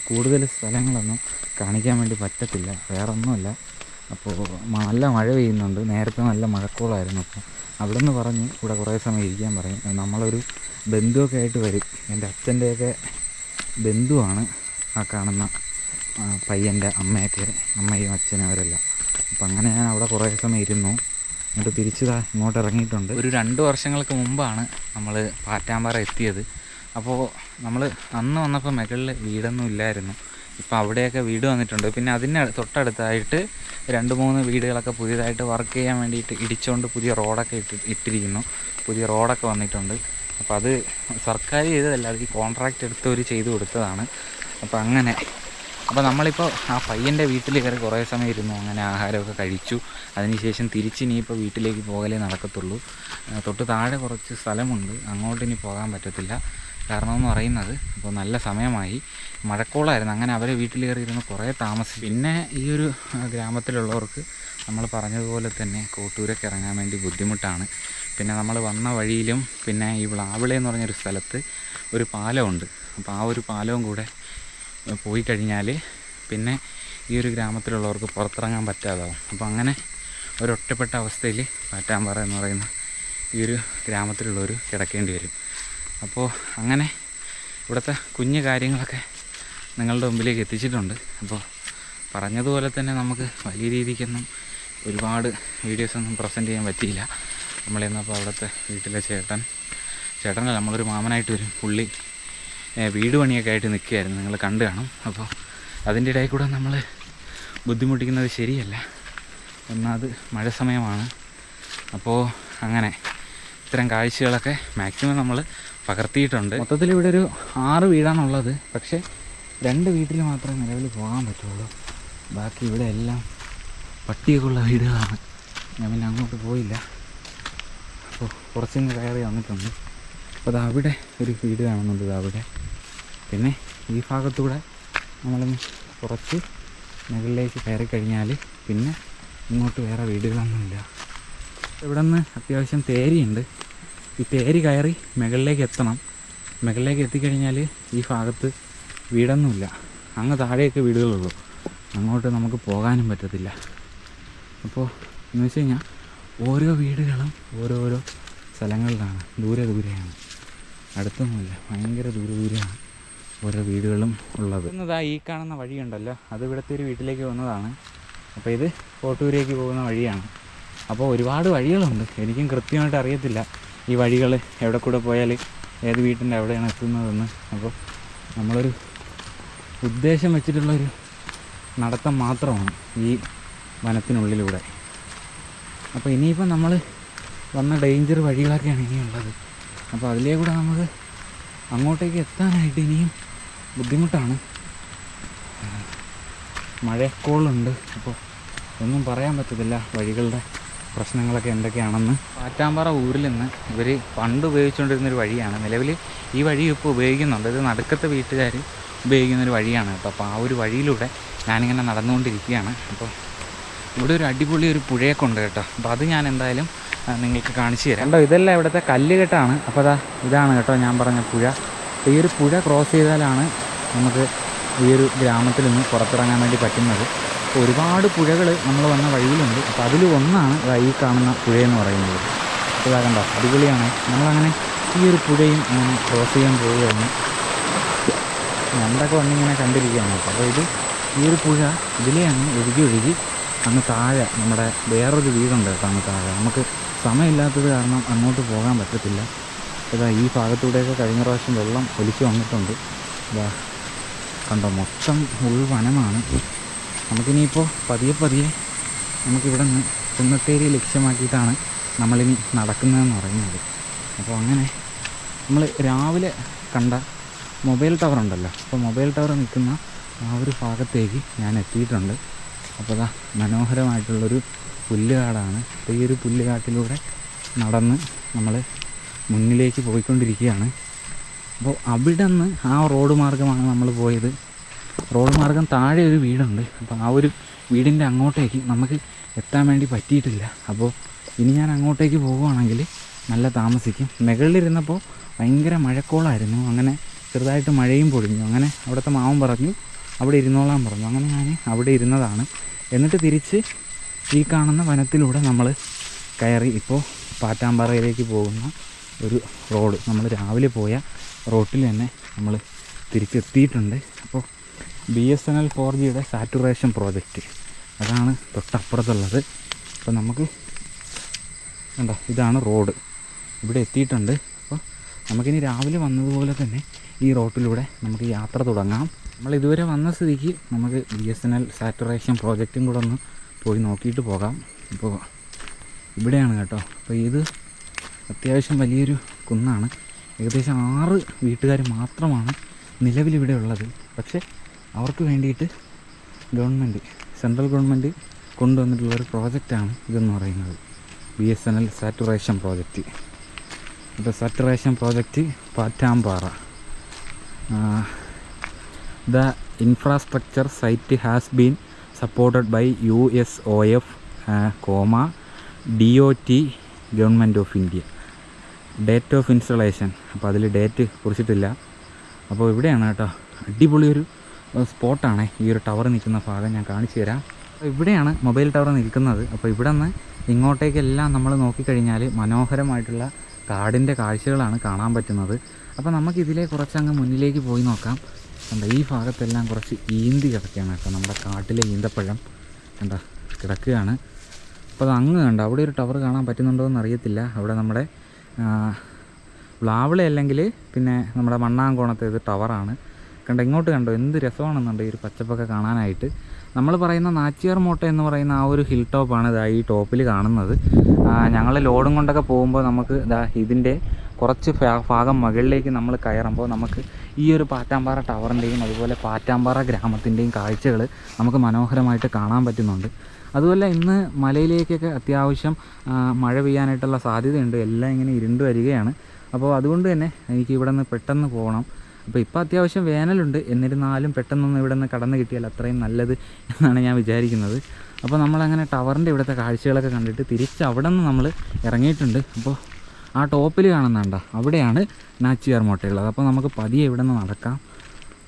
കൂടുതൽ സ്ഥലങ്ങളൊന്നും കാണിക്കാൻ വേണ്ടി പറ്റത്തില്ല, വേറൊന്നുമല്ല. അപ്പോൾ നല്ല മഴ പെയ്യുന്നുണ്ട്. നേരത്തെ നല്ല മഴക്കോളായിരുന്നു. അപ്പോൾ അവിടെ നിന്ന് പറഞ്ഞ് ഇവിടെ കുറേ സമയം ഇരിക്കാൻ പറയും. നമ്മളൊരു ബന്ധുവൊക്കെ ആയിട്ട് വരും. എൻ്റെ അച്ഛൻ്റെയൊക്കെ ബന്ധുവാണ് ആ കാണുന്ന പയ്യൻ്റെ അമ്മയും അച്ഛനും അവരെല്ലാം. അപ്പം അങ്ങനെ ഞാൻ അവിടെ കുറേ സമയം ഇരുന്നു. എന്നിട്ട് തിരിച്ചതാ ഇങ്ങോട്ട് ഇറങ്ങിയിട്ടുണ്ട്. ഒരു 2 വർഷങ്ങൾക്ക് മുമ്പാണ് നമ്മൾ പാറ്റാമ്പാറ എത്തിയത്. അപ്പോൾ നമ്മൾ അന്ന് വന്നപ്പോൾ മുകളിൽ വീടൊന്നും ഇല്ലായിരുന്നു. ഇപ്പോൾ അവിടെയൊക്കെ വീട് വന്നിട്ടുണ്ട്. പിന്നെ അതിന് തൊട്ടടുത്തായിട്ട് 2-3 വീടുകളൊക്കെ പുതിയതായിട്ട് വർക്ക് ചെയ്യാൻ വേണ്ടിയിട്ട് ഇടിച്ചുകൊണ്ട് പുതിയ റോഡൊക്കെ ഇട്ടിരിക്കുന്നു. പുതിയ റോഡൊക്കെ വന്നിട്ടുണ്ട്. അപ്പോൾ അത് സർക്കാർ ചെയ്തതല്ല, അത് ഈ കോൺട്രാക്റ്റ് എടുത്തവർ ചെയ്തു കൊടുത്തതാണ്. അപ്പോൾ അങ്ങനെ നമ്മളിപ്പോൾ ആ പയ്യൻ്റെ വീട്ടിൽ കയറി കുറേ സമയം ഇരുന്നു. അങ്ങനെ ആഹാരമൊക്കെ കഴിച്ചു. അതിനുശേഷം തിരിച്ചിനിയിപ്പോൾ വീട്ടിലേക്ക് പോകലേ നടക്കത്തുള്ളൂ. തൊട്ട് താഴെ കുറച്ച് സ്ഥലമുണ്ട്, അങ്ങോട്ട് ഇനി പോകാൻ പറ്റത്തില്ല. കാരണമെന്ന് പറയുന്നത് ഇപ്പോൾ നല്ല സമയമായി, മഴക്കോളായിരുന്നു. അങ്ങനെ അവരെ വീട്ടിൽ കയറി ഇരുന്ന് കുറേ താമസിച്ചു. പിന്നെ ഈ ഒരു ഗ്രാമത്തിലുള്ളവർക്ക് നമ്മൾ പറഞ്ഞതുപോലെ തന്നെ കോട്ടൂരൊക്കെ ഇറങ്ങാൻ വേണ്ടി ബുദ്ധിമുട്ടാണ്. പിന്നെ നമ്മൾ വന്ന വഴിയിലും പിന്നെ ഈ വ്ളാവിള എന്ന് പറഞ്ഞൊരു സ്ഥലത്ത് ഒരു പാലമുണ്ട്. അപ്പോൾ ആ ഒരു പാലവും കൂടെ പോയി കഴിഞ്ഞാൽ പിന്നെ ഈ ഒരു ഗ്രാമത്തിലുള്ളവർക്ക് പുറത്തിറങ്ങാൻ പറ്റാതാവും. അപ്പോൾ അങ്ങനെ ഒരൊറ്റപ്പെട്ട അവസ്ഥയിൽ പാറ്റാമ്പാറ എന്ന് പറയുന്ന ഈ ഒരു ഗ്രാമത്തിലുള്ളവർ കിടക്കേണ്ടി വരും. അപ്പോൾ അങ്ങനെ ഇവിടുത്തെ കുഞ്ഞു കാര്യങ്ങളൊക്കെ നിങ്ങളുടെ മുമ്പിലേക്ക് എത്തിച്ചിട്ടുണ്ട്. അപ്പോൾ പറഞ്ഞതുപോലെ തന്നെ നമുക്ക് വലിയ രീതിക്കൊന്നും ഒരുപാട് വീഡിയോസൊന്നും പ്രസൻറ്റ് ചെയ്യാൻ പറ്റിയില്ല. നമ്മളിന്നപ്പോൾ അവിടുത്തെ വീട്ടിലെ ചേട്ടനല്ല, നമ്മളൊരു മാമനായിട്ട് വരും. പുള്ളി വീട് പണിയൊക്കെ ആയിട്ട് നിൽക്കുകയായിരുന്നു, നിങ്ങൾ കണ്ടു കാണും. അപ്പോൾ അതിൻ്റെ ഇടയിൽ കൂടെ നമ്മൾ ബുദ്ധിമുട്ടിക്കുന്നത് ശരിയല്ല. ഒന്നാമത് മഴ സമയമാണ്. അപ്പോൾ അങ്ങനെ ഇത്തരം കാഴ്ചകളൊക്കെ മാക്സിമം നമ്മൾ പകർത്തിയിട്ടുണ്ട്. മൊത്തത്തിൽ ഇവിടെ ഒരു 6 വീടാണുള്ളത്. പക്ഷേ 2 വീട്ടിൽ മാത്രമേ നിലവിൽ പോകാൻ പറ്റുള്ളൂ. ബാക്കി ഇവിടെ എല്ലാം പട്ടിയൊക്കെ ഉള്ള വീടുകളാണ്. ഞാൻ പിന്നെ അങ്ങോട്ട് പോയില്ല. അപ്പോൾ കുറച്ചിങ്ങ് കയറി വന്നിട്ടുണ്ട്. അപ്പോൾ അത് അവിടെ ഒരു വീട് കാണുന്നുണ്ട്, അവിടെ. പിന്നെ ഈ ഭാഗത്തൂടെ നമ്മളൊന്ന് കുറച്ച് മുകളിലേക്ക് കയറി കഴിഞ്ഞാൽ പിന്നെ ഇങ്ങോട്ട് വേറെ വീടുകളൊന്നുമില്ല. ഇവിടെ നിന്ന് അത്യാവശ്യം തേരിയുണ്ട്. ഈ തേരി കയറി മുകളിലേക്ക് എത്തണം. മുകളിലേക്ക് എത്തിക്കഴിഞ്ഞാൽ ഈ ഭാഗത്ത് വീടൊന്നുമില്ല, അങ്ങ് താഴെയൊക്കെ വീടുകളുള്ളൂ. അങ്ങോട്ട് നമുക്ക് പോകാനും പറ്റത്തില്ല. അപ്പോൾ എന്ന് വെച്ച് കഴിഞ്ഞാൽ ഓരോ വീടുകളും ഓരോരോ സ്ഥലങ്ങളിലാണ്, ദൂരെയാണ്, അടുത്തൊന്നുമില്ല, ഭയങ്കര ദൂരെയാണ് ഓരോ വീടുകളും ഉള്ളത്. ഇന്നതാ ഈ കാണുന്ന വഴിയുണ്ടല്ലോ, അത് ഇവിടുത്തെ ഒരു വീട്ടിലേക്ക് വന്നതാണ്. അപ്പോൾ ഇത് കോട്ടൂരേക്ക് പോകുന്ന വഴിയാണ്. അപ്പോൾ ഒരുപാട് വഴികളുണ്ട്, എനിക്കും കൃത്യമായിട്ട് അറിയത്തില്ല ഈ വഴികൾ എവിടെ കൂടെ പോയാൽ ഏത് വീട്ടിൻ്റെ എവിടെയാണ് എത്തുന്നതെന്ന്. അപ്പോൾ നമ്മളൊരു ഉദ്ദേശം വെച്ചിട്ടുള്ളൊരു നടത്തം മാത്രമാണ് ഈ വനത്തിനുള്ളിലൂടെ. അപ്പോൾ ഇനിയിപ്പോൾ നമ്മൾ വന്ന ഡേഞ്ചർ വഴികളൊക്കെയാണ് ഇനിയുള്ളത്. അപ്പോൾ അതിലേ കൂടെ നമുക്ക് അങ്ങോട്ടേക്ക് എത്താനായിട്ട് ഇനിയും ബുദ്ധിമുട്ടാണ്. മഴക്കോളുണ്ട്. അപ്പോൾ ഒന്നും പറയാൻ പറ്റത്തില്ല വഴികളുടെ പ്രശ്നങ്ങളൊക്കെ എന്തൊക്കെയാണെന്ന്. പാറ്റാമ്പാറ ഊരിൽ നിന്ന് ഇവർ പണ്ട് ഉപയോഗിച്ചുകൊണ്ടിരുന്നൊരു വഴിയാണ്. നിലവിൽ ഈ വഴി ഇപ്പോൾ ഉപയോഗിക്കുന്നുണ്ട്. ഇത് നടുക്കത്തെ വീട്ടുകാർ ഉപയോഗിക്കുന്നൊരു വഴിയാണ് കേട്ടോ. അപ്പോൾ ആ ഒരു വഴിയിലൂടെ ഞാനിങ്ങനെ നടന്നുകൊണ്ടിരിക്കുകയാണ്. അപ്പോൾ ഇവിടെ ഒരു അടിപൊളി ഒരു പുഴയൊക്കെ ഉണ്ട് കേട്ടോ. അപ്പോൾ അത് ഞാൻ എന്തായാലും നിങ്ങൾക്ക് കാണിച്ചു തരാം. കണ്ടോ, ഇതെല്ലാം ഇവിടുത്തെ കല്ലുകെട്ടാണ്. അപ്പോൾ ഇതാണ് കേട്ടോ ഞാൻ പറഞ്ഞ പുഴ. അപ്പോൾ ഈ ഒരു പുഴ ക്രോസ് ചെയ്താലാണ് നമുക്ക് ഈ ഒരു ഗ്രാമത്തിൽ നിന്ന് പുറത്തിറങ്ങാൻ വേണ്ടി പറ്റുന്നത്. അപ്പോൾ ഒരുപാട് പുഴകൾ നമ്മൾ വന്ന വഴിയിലുണ്ട്. അപ്പോൾ അതിൽ ഒന്നാണ് ഈ കാണുന്ന പുഴയെന്ന് പറയുന്നത്. അപ്പോൾ ഇതാ കണ്ടോ, അടിപൊളിയാണ്. നമ്മളങ്ങനെ ഈ ഒരു പുഴയും അങ്ങനെ ക്രോസ് ചെയ്യാൻ പോവുകയാണ്. ഞണ്ടൊക്കെ വന്നിങ്ങനെ കണ്ടിരിക്കുകയാണ്. അപ്പോൾ ഈ ഒരു പുഴ ഇതിലെയാണ് ഒഴുകി അങ്ങ് താഴെ നമ്മുടെ വേറൊരു വീടുണ്ട് കേട്ടോ. അങ്ങ് താഴെ നമുക്ക് സമയമില്ലാത്തത് കാരണം അങ്ങോട്ട് പോകാൻ പറ്റത്തില്ല. ഇതാ ഈ ഭാഗത്തൂടെയൊക്കെ കഴിഞ്ഞ പ്രാവശ്യം വെള്ളം ഒലിച്ച് വന്നിട്ടുണ്ട്. ഇതാ കണ്ടോ, മൊത്തം ഉൾവനമാണ്. നമുക്കിനിയിപ്പോൾ പതിയെ നമുക്കിവിടെ നിന്ന് കുന്നത്തേരി ലക്ഷ്യമാക്കിയിട്ടാണ് നമ്മളിനി നടക്കുന്നതെന്ന് പറയുന്നത്. അപ്പോൾ അങ്ങനെ നമ്മൾ രാവിലെ കണ്ട മൊബൈൽ ടവർ ഉണ്ടല്ലോ, അപ്പോൾ മൊബൈൽ ടവർ നിൽക്കുന്ന ആ ഒരു ഭാഗത്തേക്ക് ഞാൻ എത്തിയിട്ടുണ്ട്. അപ്പോൾ അതാ മനോഹരമായിട്ടുള്ളൊരു പുല്ലുകാടാണ്. അപ്പോൾ ഈ ഒരു പുല്ലുകാട്ടിലൂടെ നടന്ന് നമ്മൾ മുന്നിലേക്ക് പോയിക്കൊണ്ടിരിക്കുകയാണ്. അപ്പോൾ അവിടെ നിന്ന് ആ റോഡ് മാർഗ്ഗമാണ് നമ്മൾ പോയത്. റോഡ് മാർഗ്ഗം താഴെ ഒരു വീടുണ്ട്. അപ്പോൾ ആ ഒരു വീടിൻ്റെ അങ്ങോട്ടേക്ക് നമുക്ക് എത്താൻ വേണ്ടി പറ്റിയിട്ടില്ല. അപ്പോൾ ഇനി ഞാൻ അങ്ങോട്ടേക്ക് പോവുകയാണെങ്കിൽ നല്ല താമസിക്കും. മുകളിലിരുന്നപ്പോൾ ഭയങ്കര മഴക്കോളായിരുന്നു. അങ്ങനെ ചെറുതായിട്ട് മഴയും പൊടിഞ്ഞു. അങ്ങനെ അവിടുത്തെ മാവൻ പറഞ്ഞു അവിടെ ഇരുന്നോളാൻ പറഞ്ഞു. അങ്ങനെ ഞാൻ അവിടെ ഇരുന്നതാണ്. എന്നിട്ട് തിരിച്ച് ഈ കാണുന്ന വനത്തിലൂടെ നമ്മൾ കയറി ഇപ്പോൾ പാറ്റാമ്പാറയിലേക്ക് പോകുന്ന ഒരു റോഡ്, നമ്മൾ രാവിലെ പോയ റോട്ടിൽ തന്നെ നമ്മൾ തിരിച്ചെത്തിയിട്ടുണ്ട്. അപ്പോൾ BSNL 4Gയുടെ സാറ്റുറേഷൻ പ്രോജക്റ്റ് അതാണ് തൊട്ടപ്പുറത്തുള്ളത്. അപ്പോൾ നമുക്ക് കണ്ടോ, ഇതാണ് റോഡ്. ഇവിടെ എത്തിയിട്ടുണ്ട്. അപ്പോൾ നമുക്കിനി രാവിലെ വന്നതുപോലെ തന്നെ ഈ റോട്ടിലൂടെ നമുക്ക് യാത്ര തുടങ്ങാം. നമ്മൾ ഇതുവരെ വന്ന സ്ഥിതിക്ക് നമുക്ക് BSNL സാറ്റുറേഷൻ പ്രോജക്റ്റും കൂടെ ഒന്ന് പോയി നോക്കിയിട്ട് പോകാം. ഇപ്പോൾ ഇവിടെയാണ് കേട്ടോ. അപ്പോൾ ഇത് അത്യാവശ്യം വലിയൊരു കുന്നാണ്. ഏകദേശം 6 വീട്ടുകാർ മാത്രമാണ് നിലവിലിവിടെ ഉള്ളത്. പക്ഷേ അവർക്ക് വേണ്ടിയിട്ട് സെൻട്രൽ ഗവൺമെൻറ് കൊണ്ടുവന്നിട്ടുള്ളൊരു പ്രോജക്റ്റാണ് ഇതെന്ന് പറയുന്നത്, BSNL സാറ്റുറേഷൻ പ്രോജക്റ്റ്. ഇപ്പോൾ saturation project Pattampara. The infrastructure site has been supported by USOF, DOT, government of India. Date of installation, അപ്പോൾ അതിൽ ഡേറ്റ് കുറിച്ചിട്ടില്ല. അപ്പോൾ ഇവിടെയാണ് കേട്ടോ, അടിപൊളി ഒരു സ്പോട്ടാണ് ഈ ഒരു ടവർ നിൽക്കുന്ന ഭാഗം. ഞാൻ കാണിച്ചു തരാം. ഇവിടെയാണ് മൊബൈൽ ടവർ നിൽക്കുന്നത്. അപ്പോൾ ഇവിടെ നിന്ന് ഇങ്ങോട്ടേക്കെല്ലാം നമ്മൾ നോക്കിക്കഴിഞ്ഞാൽ മനോഹരമായിട്ടുള്ള കാടിൻ്റെ കാഴ്ചകളാണ് കാണാൻ പറ്റുന്നത്. അപ്പോൾ നമുക്കിതിലെ കുറച്ചങ്ങ് മുന്നിലേക്ക് പോയി നോക്കാം. കണ്ടോ, ഈ ഭാഗത്തെല്ലാം കുറച്ച് ഈന്തി കിടക്കുകയാണ് കേട്ടോ. നമ്മുടെ കാട്ടിലെ ഈന്തപ്പഴം കണ്ടോ കിടക്കുകയാണ്. അപ്പോൾ അത് അങ്ങ് കണ്ടോ, അവിടെ ഒരു ടവർ കാണാൻ പറ്റുന്നുണ്ടോ എന്ന് അറിയത്തില്ല. അവിടെ നമ്മുടെ പ്ലാവിള അല്ലെങ്കിൽ പിന്നെ നമ്മുടെ മണ്ണാങ്കോണത്തെ ഇത് ടവറാണ്. കണ്ടോ, ഇങ്ങോട്ട് കണ്ടോ എന്ത് രസമാണെന്നുണ്ട് ഈ ഒരു പച്ചപ്പൊക്കെ കാണാനായിട്ട്. നമ്മൾ പറയുന്ന നാച്ചിയാർ മോട്ട എന്ന് പറയുന്ന ആ ഒരു ഹിൽ ടോപ്പാണ് ഇതാ ഈ ടോപ്പിൽ കാണുന്നത്. ഞങ്ങൾ ലോഡും കൊണ്ടൊക്കെ പോകുമ്പോൾ നമുക്ക് ഇതാ ഇതിൻ്റെ കുറച്ച് ഭാഗം മുകളിലേക്ക് നമ്മൾ കയറുമ്പോൾ നമുക്ക് ഈ ഒരു പാറ്റാമ്പാറ ടവറിൻ്റെയും അതുപോലെ പാറ്റാമ്പാറ ഗ്രാമത്തിൻ്റെയും കാഴ്ചകൾ നമുക്ക് മനോഹരമായിട്ട് കാണാൻ പറ്റുന്നുണ്ട്. അതുപോലെ ഇന്ന് മലയിലേക്കൊക്കെ അത്യാവശ്യം മഴ പെയ്യാനായിട്ടുള്ള സാധ്യതയുണ്ട്. എല്ലാം ഇങ്ങനെ ഇരുണ്ട് വരികയാണ്. അപ്പോൾ അതുകൊണ്ട് തന്നെ എനിക്ക് ഇവിടെ നിന്ന് പെട്ടെന്ന് പോകണം. അപ്പോൾ ഇപ്പോൾ അത്യാവശ്യം വേനലുണ്ട്, എന്നിരുന്നാലും പെട്ടെന്നൊന്ന് ഇവിടെ നിന്ന് കടന്നു കിട്ടിയാൽ അത്രയും നല്ലത് എന്നാണ് ഞാൻ വിചാരിക്കുന്നത്. അപ്പോൾ നമ്മളങ്ങനെ ടവറിൻ്റെ ഇവിടുത്തെ കാഴ്ചകളൊക്കെ കണ്ടിട്ട് തിരിച്ച് അവിടെ നിന്ന് നമ്മൾ ഇറങ്ങിയിട്ടുണ്ട്. അപ്പോൾ ആ ടോപ്പിൽ കാണുന്നുണ്ടോ, അവിടെയാണ് നാച്ചിയാർ മോട്ടയുള്ളത്. അപ്പോൾ നമുക്ക് പതിയെ ഇവിടെ നിന്ന് നടക്കാം.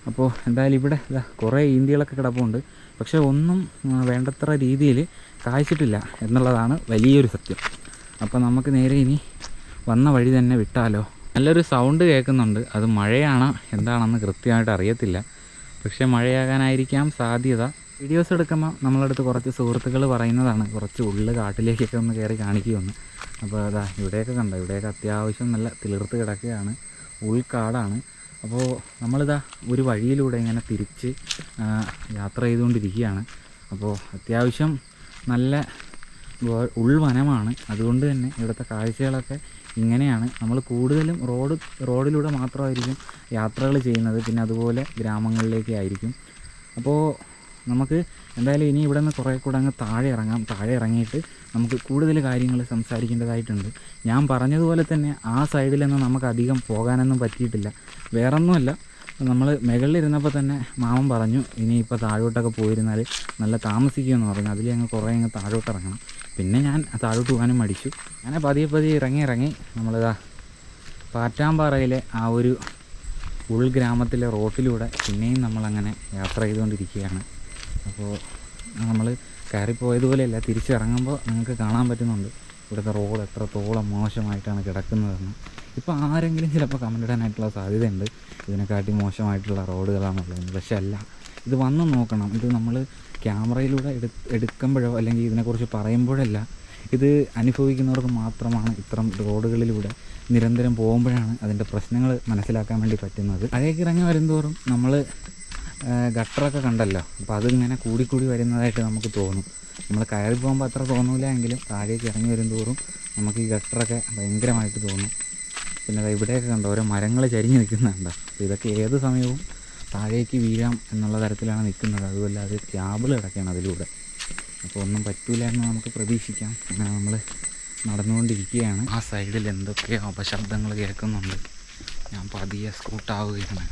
അപ്പോൾ എന്തായാലും ഇവിടെ കുറേ ഈന്തികളൊക്കെ കിടപ്പുണ്ട്. പക്ഷേ ഒന്നും വേണ്ടത്ര രീതിയിൽ കായ്ച്ചിട്ടില്ല എന്നുള്ളതാണ് വലിയൊരു സത്യം. അപ്പോൾ നമുക്ക് നേരെ ഇനി വന്ന വഴി തന്നെ വിട്ടാലോ. നല്ലൊരു സൗണ്ട് കേൾക്കുന്നുണ്ട്. അത് മഴയാണോ എന്താണെന്ന് കൃത്യമായിട്ട് അറിയത്തില്ല. പക്ഷേ മഴയാകാനായിരിക്കാം സാധ്യത. വീഡിയോസ് എടുക്കുമ്പോൾ നമ്മളടുത്ത് കുറച്ച് സുഹൃത്തുക്കൾ പറയുന്നതാണ് കുറച്ച് ഉള്ളിൽ കാട്ടിലേക്കൊക്കെ ഒന്ന് കയറി കാണിക്കുമെന്ന്. അപ്പോൾ അതാ ഇവിടെയൊക്കെ കണ്ടോ, ഇവിടെയൊക്കെ അത്യാവശ്യം നല്ല തിളിർത്ത് കിടക്കുകയാണ്, ഉൾക്കാടാണ്. അപ്പോൾ നമ്മളിതാ ഒരു വഴിയിലൂടെ ഇങ്ങനെ തിരിച്ച് യാത്ര ചെയ്തുകൊണ്ടിരിക്കുകയാണ്. അപ്പോൾ അത്യാവശ്യം നല്ല ഉൾവനമാണ്. അതുകൊണ്ട് തന്നെ ഇവിടുത്തെ കാഴ്ചകളൊക്കെ ഇങ്ങനെയാണ്. നമ്മൾ കൂടുതലും റോഡിലൂടെ മാത്രമായിരിക്കും യാത്രകൾ ചെയ്യുന്നത്. പിന്നെ അതുപോലെ ഗ്രാമങ്ങളിലേക്ക് ആയിരിക്കും. അപ്പോൾ നമുക്ക് എന്തായാലും ഇനി ഇവിടെ നിന്ന് കുറേ കൂടെ അങ്ങ് താഴെ ഇറങ്ങാം. താഴെ ഇറങ്ങിയിട്ട് നമുക്ക് കൂടുതൽ കാര്യങ്ങൾ സംസാരിക്കേണ്ടതായിട്ടുണ്ട്. ഞാൻ പറഞ്ഞതുപോലെ തന്നെ ആ സൈഡിലൊന്നും നമുക്ക് അധികം പോകാനൊന്നും പറ്റിയിട്ടില്ല. വേറൊന്നുമല്ല, നമ്മൾ മുകളിലിരുന്നപ്പോൾ തന്നെ മാമൻ പറഞ്ഞു ഇനിയിപ്പോൾ താഴോട്ടൊക്കെ പോയിരുന്നാൽ നല്ല താമസിക്കുമെന്ന് പറഞ്ഞു. അതിൽ ഞങ്ങൾ കുറേ അങ്ങ് താഴോട്ട് ഇറങ്ങണം. പിന്നെ ഞാൻ താഴോട്ട് പോകാനും മടിച്ചു. അങ്ങനെ പതിയെ ഇറങ്ങി നമ്മളിതാ പാറ്റാമ്പാറയിലെ ആ ഒരു ഉൾഗ്രാമത്തിലെ റോട്ടിലൂടെ പിന്നെയും നമ്മളങ്ങനെ യാത്ര ചെയ്തുകൊണ്ടിരിക്കുകയാണ്. അപ്പോൾ നമ്മൾ കയറിപ്പോയതുപോലെയല്ല, തിരിച്ചിറങ്ങുമ്പോൾ നിങ്ങൾക്ക് കാണാൻ പറ്റുന്നുണ്ട് ഇവിടുത്തെ റോഡ് എത്രത്തോളം മോശമായിട്ടാണ് കിടക്കുന്നതെന്ന്. ഇപ്പോൾ ആരെങ്കിലും ചിലപ്പോൾ കമൻ്റ് ഇടാനായിട്ടുള്ള സാധ്യതയുണ്ട് ഇതിനെക്കാട്ടി മോശമായിട്ടുള്ള റോഡുകളാണുള്ളതെന്ന്. പക്ഷെ അല്ല, ഇത് വന്ന് നോക്കണം. ഇത് നമ്മൾ ക്യാമറയിലൂടെ എടുക്കുമ്പോഴോ അല്ലെങ്കിൽ ഇതിനെക്കുറിച്ച് പറയുമ്പോഴല്ല ഇത് അനുഭവിക്കുന്നവർക്ക് മാത്രമാണ് ഇത്തരം റോഡുകളിലൂടെ നിരന്തരം പോകുമ്പോഴാണ് അതിൻ്റെ പ്രശ്നങ്ങൾ മനസ്സിലാക്കാൻ വേണ്ടി പറ്റുന്നത്. താഴേക്ക് ഇറങ്ങി വരുന്തോറും നമ്മൾ ഗട്ടറൊക്കെ കണ്ടല്ലോ, അപ്പോൾ അതിങ്ങനെ കൂടിക്കൂടി വരുന്നതായിട്ട് നമുക്ക് തോന്നും. നമ്മൾ കയറി പോകുമ്പോൾ അത്ര തോന്നില്ല എങ്കിലും താഴേക്ക് ഇറങ്ങി വരുന്തോറും നമുക്ക് ഈ ഗട്ടറൊക്കെ ഭയങ്കരമായിട്ട് തോന്നും. പിന്നെ ഇവിടെയൊക്കെ കണ്ടോ ഓരോ മരങ്ങൾ ചരിഞ്ഞ് നിൽക്കുന്നുണ്ടോ. അപ്പോൾ ഇതൊക്കെ ഏത് സമയവും താഴേക്ക് വീഴാം എന്നുള്ള തരത്തിലാണ് നിൽക്കുന്നത്. അതുപോലെ അത് ക്യാബിൾ കിടക്കുകയാണ് അതിലൂടെ. അപ്പോൾ ഒന്നും പറ്റൂല എന്ന് നമുക്ക് പ്രതീക്ഷിക്കാം. അങ്ങനെ നമ്മൾ നടന്നുകൊണ്ടിരിക്കുകയാണ്. ആ സൈഡിൽ എന്തൊക്കെയോ അപശബ്ദങ്ങൾ കേൾക്കുന്നുണ്ട്. ഞാൻ പതിയെ സ്കൂട്ടാവുകയാണ്.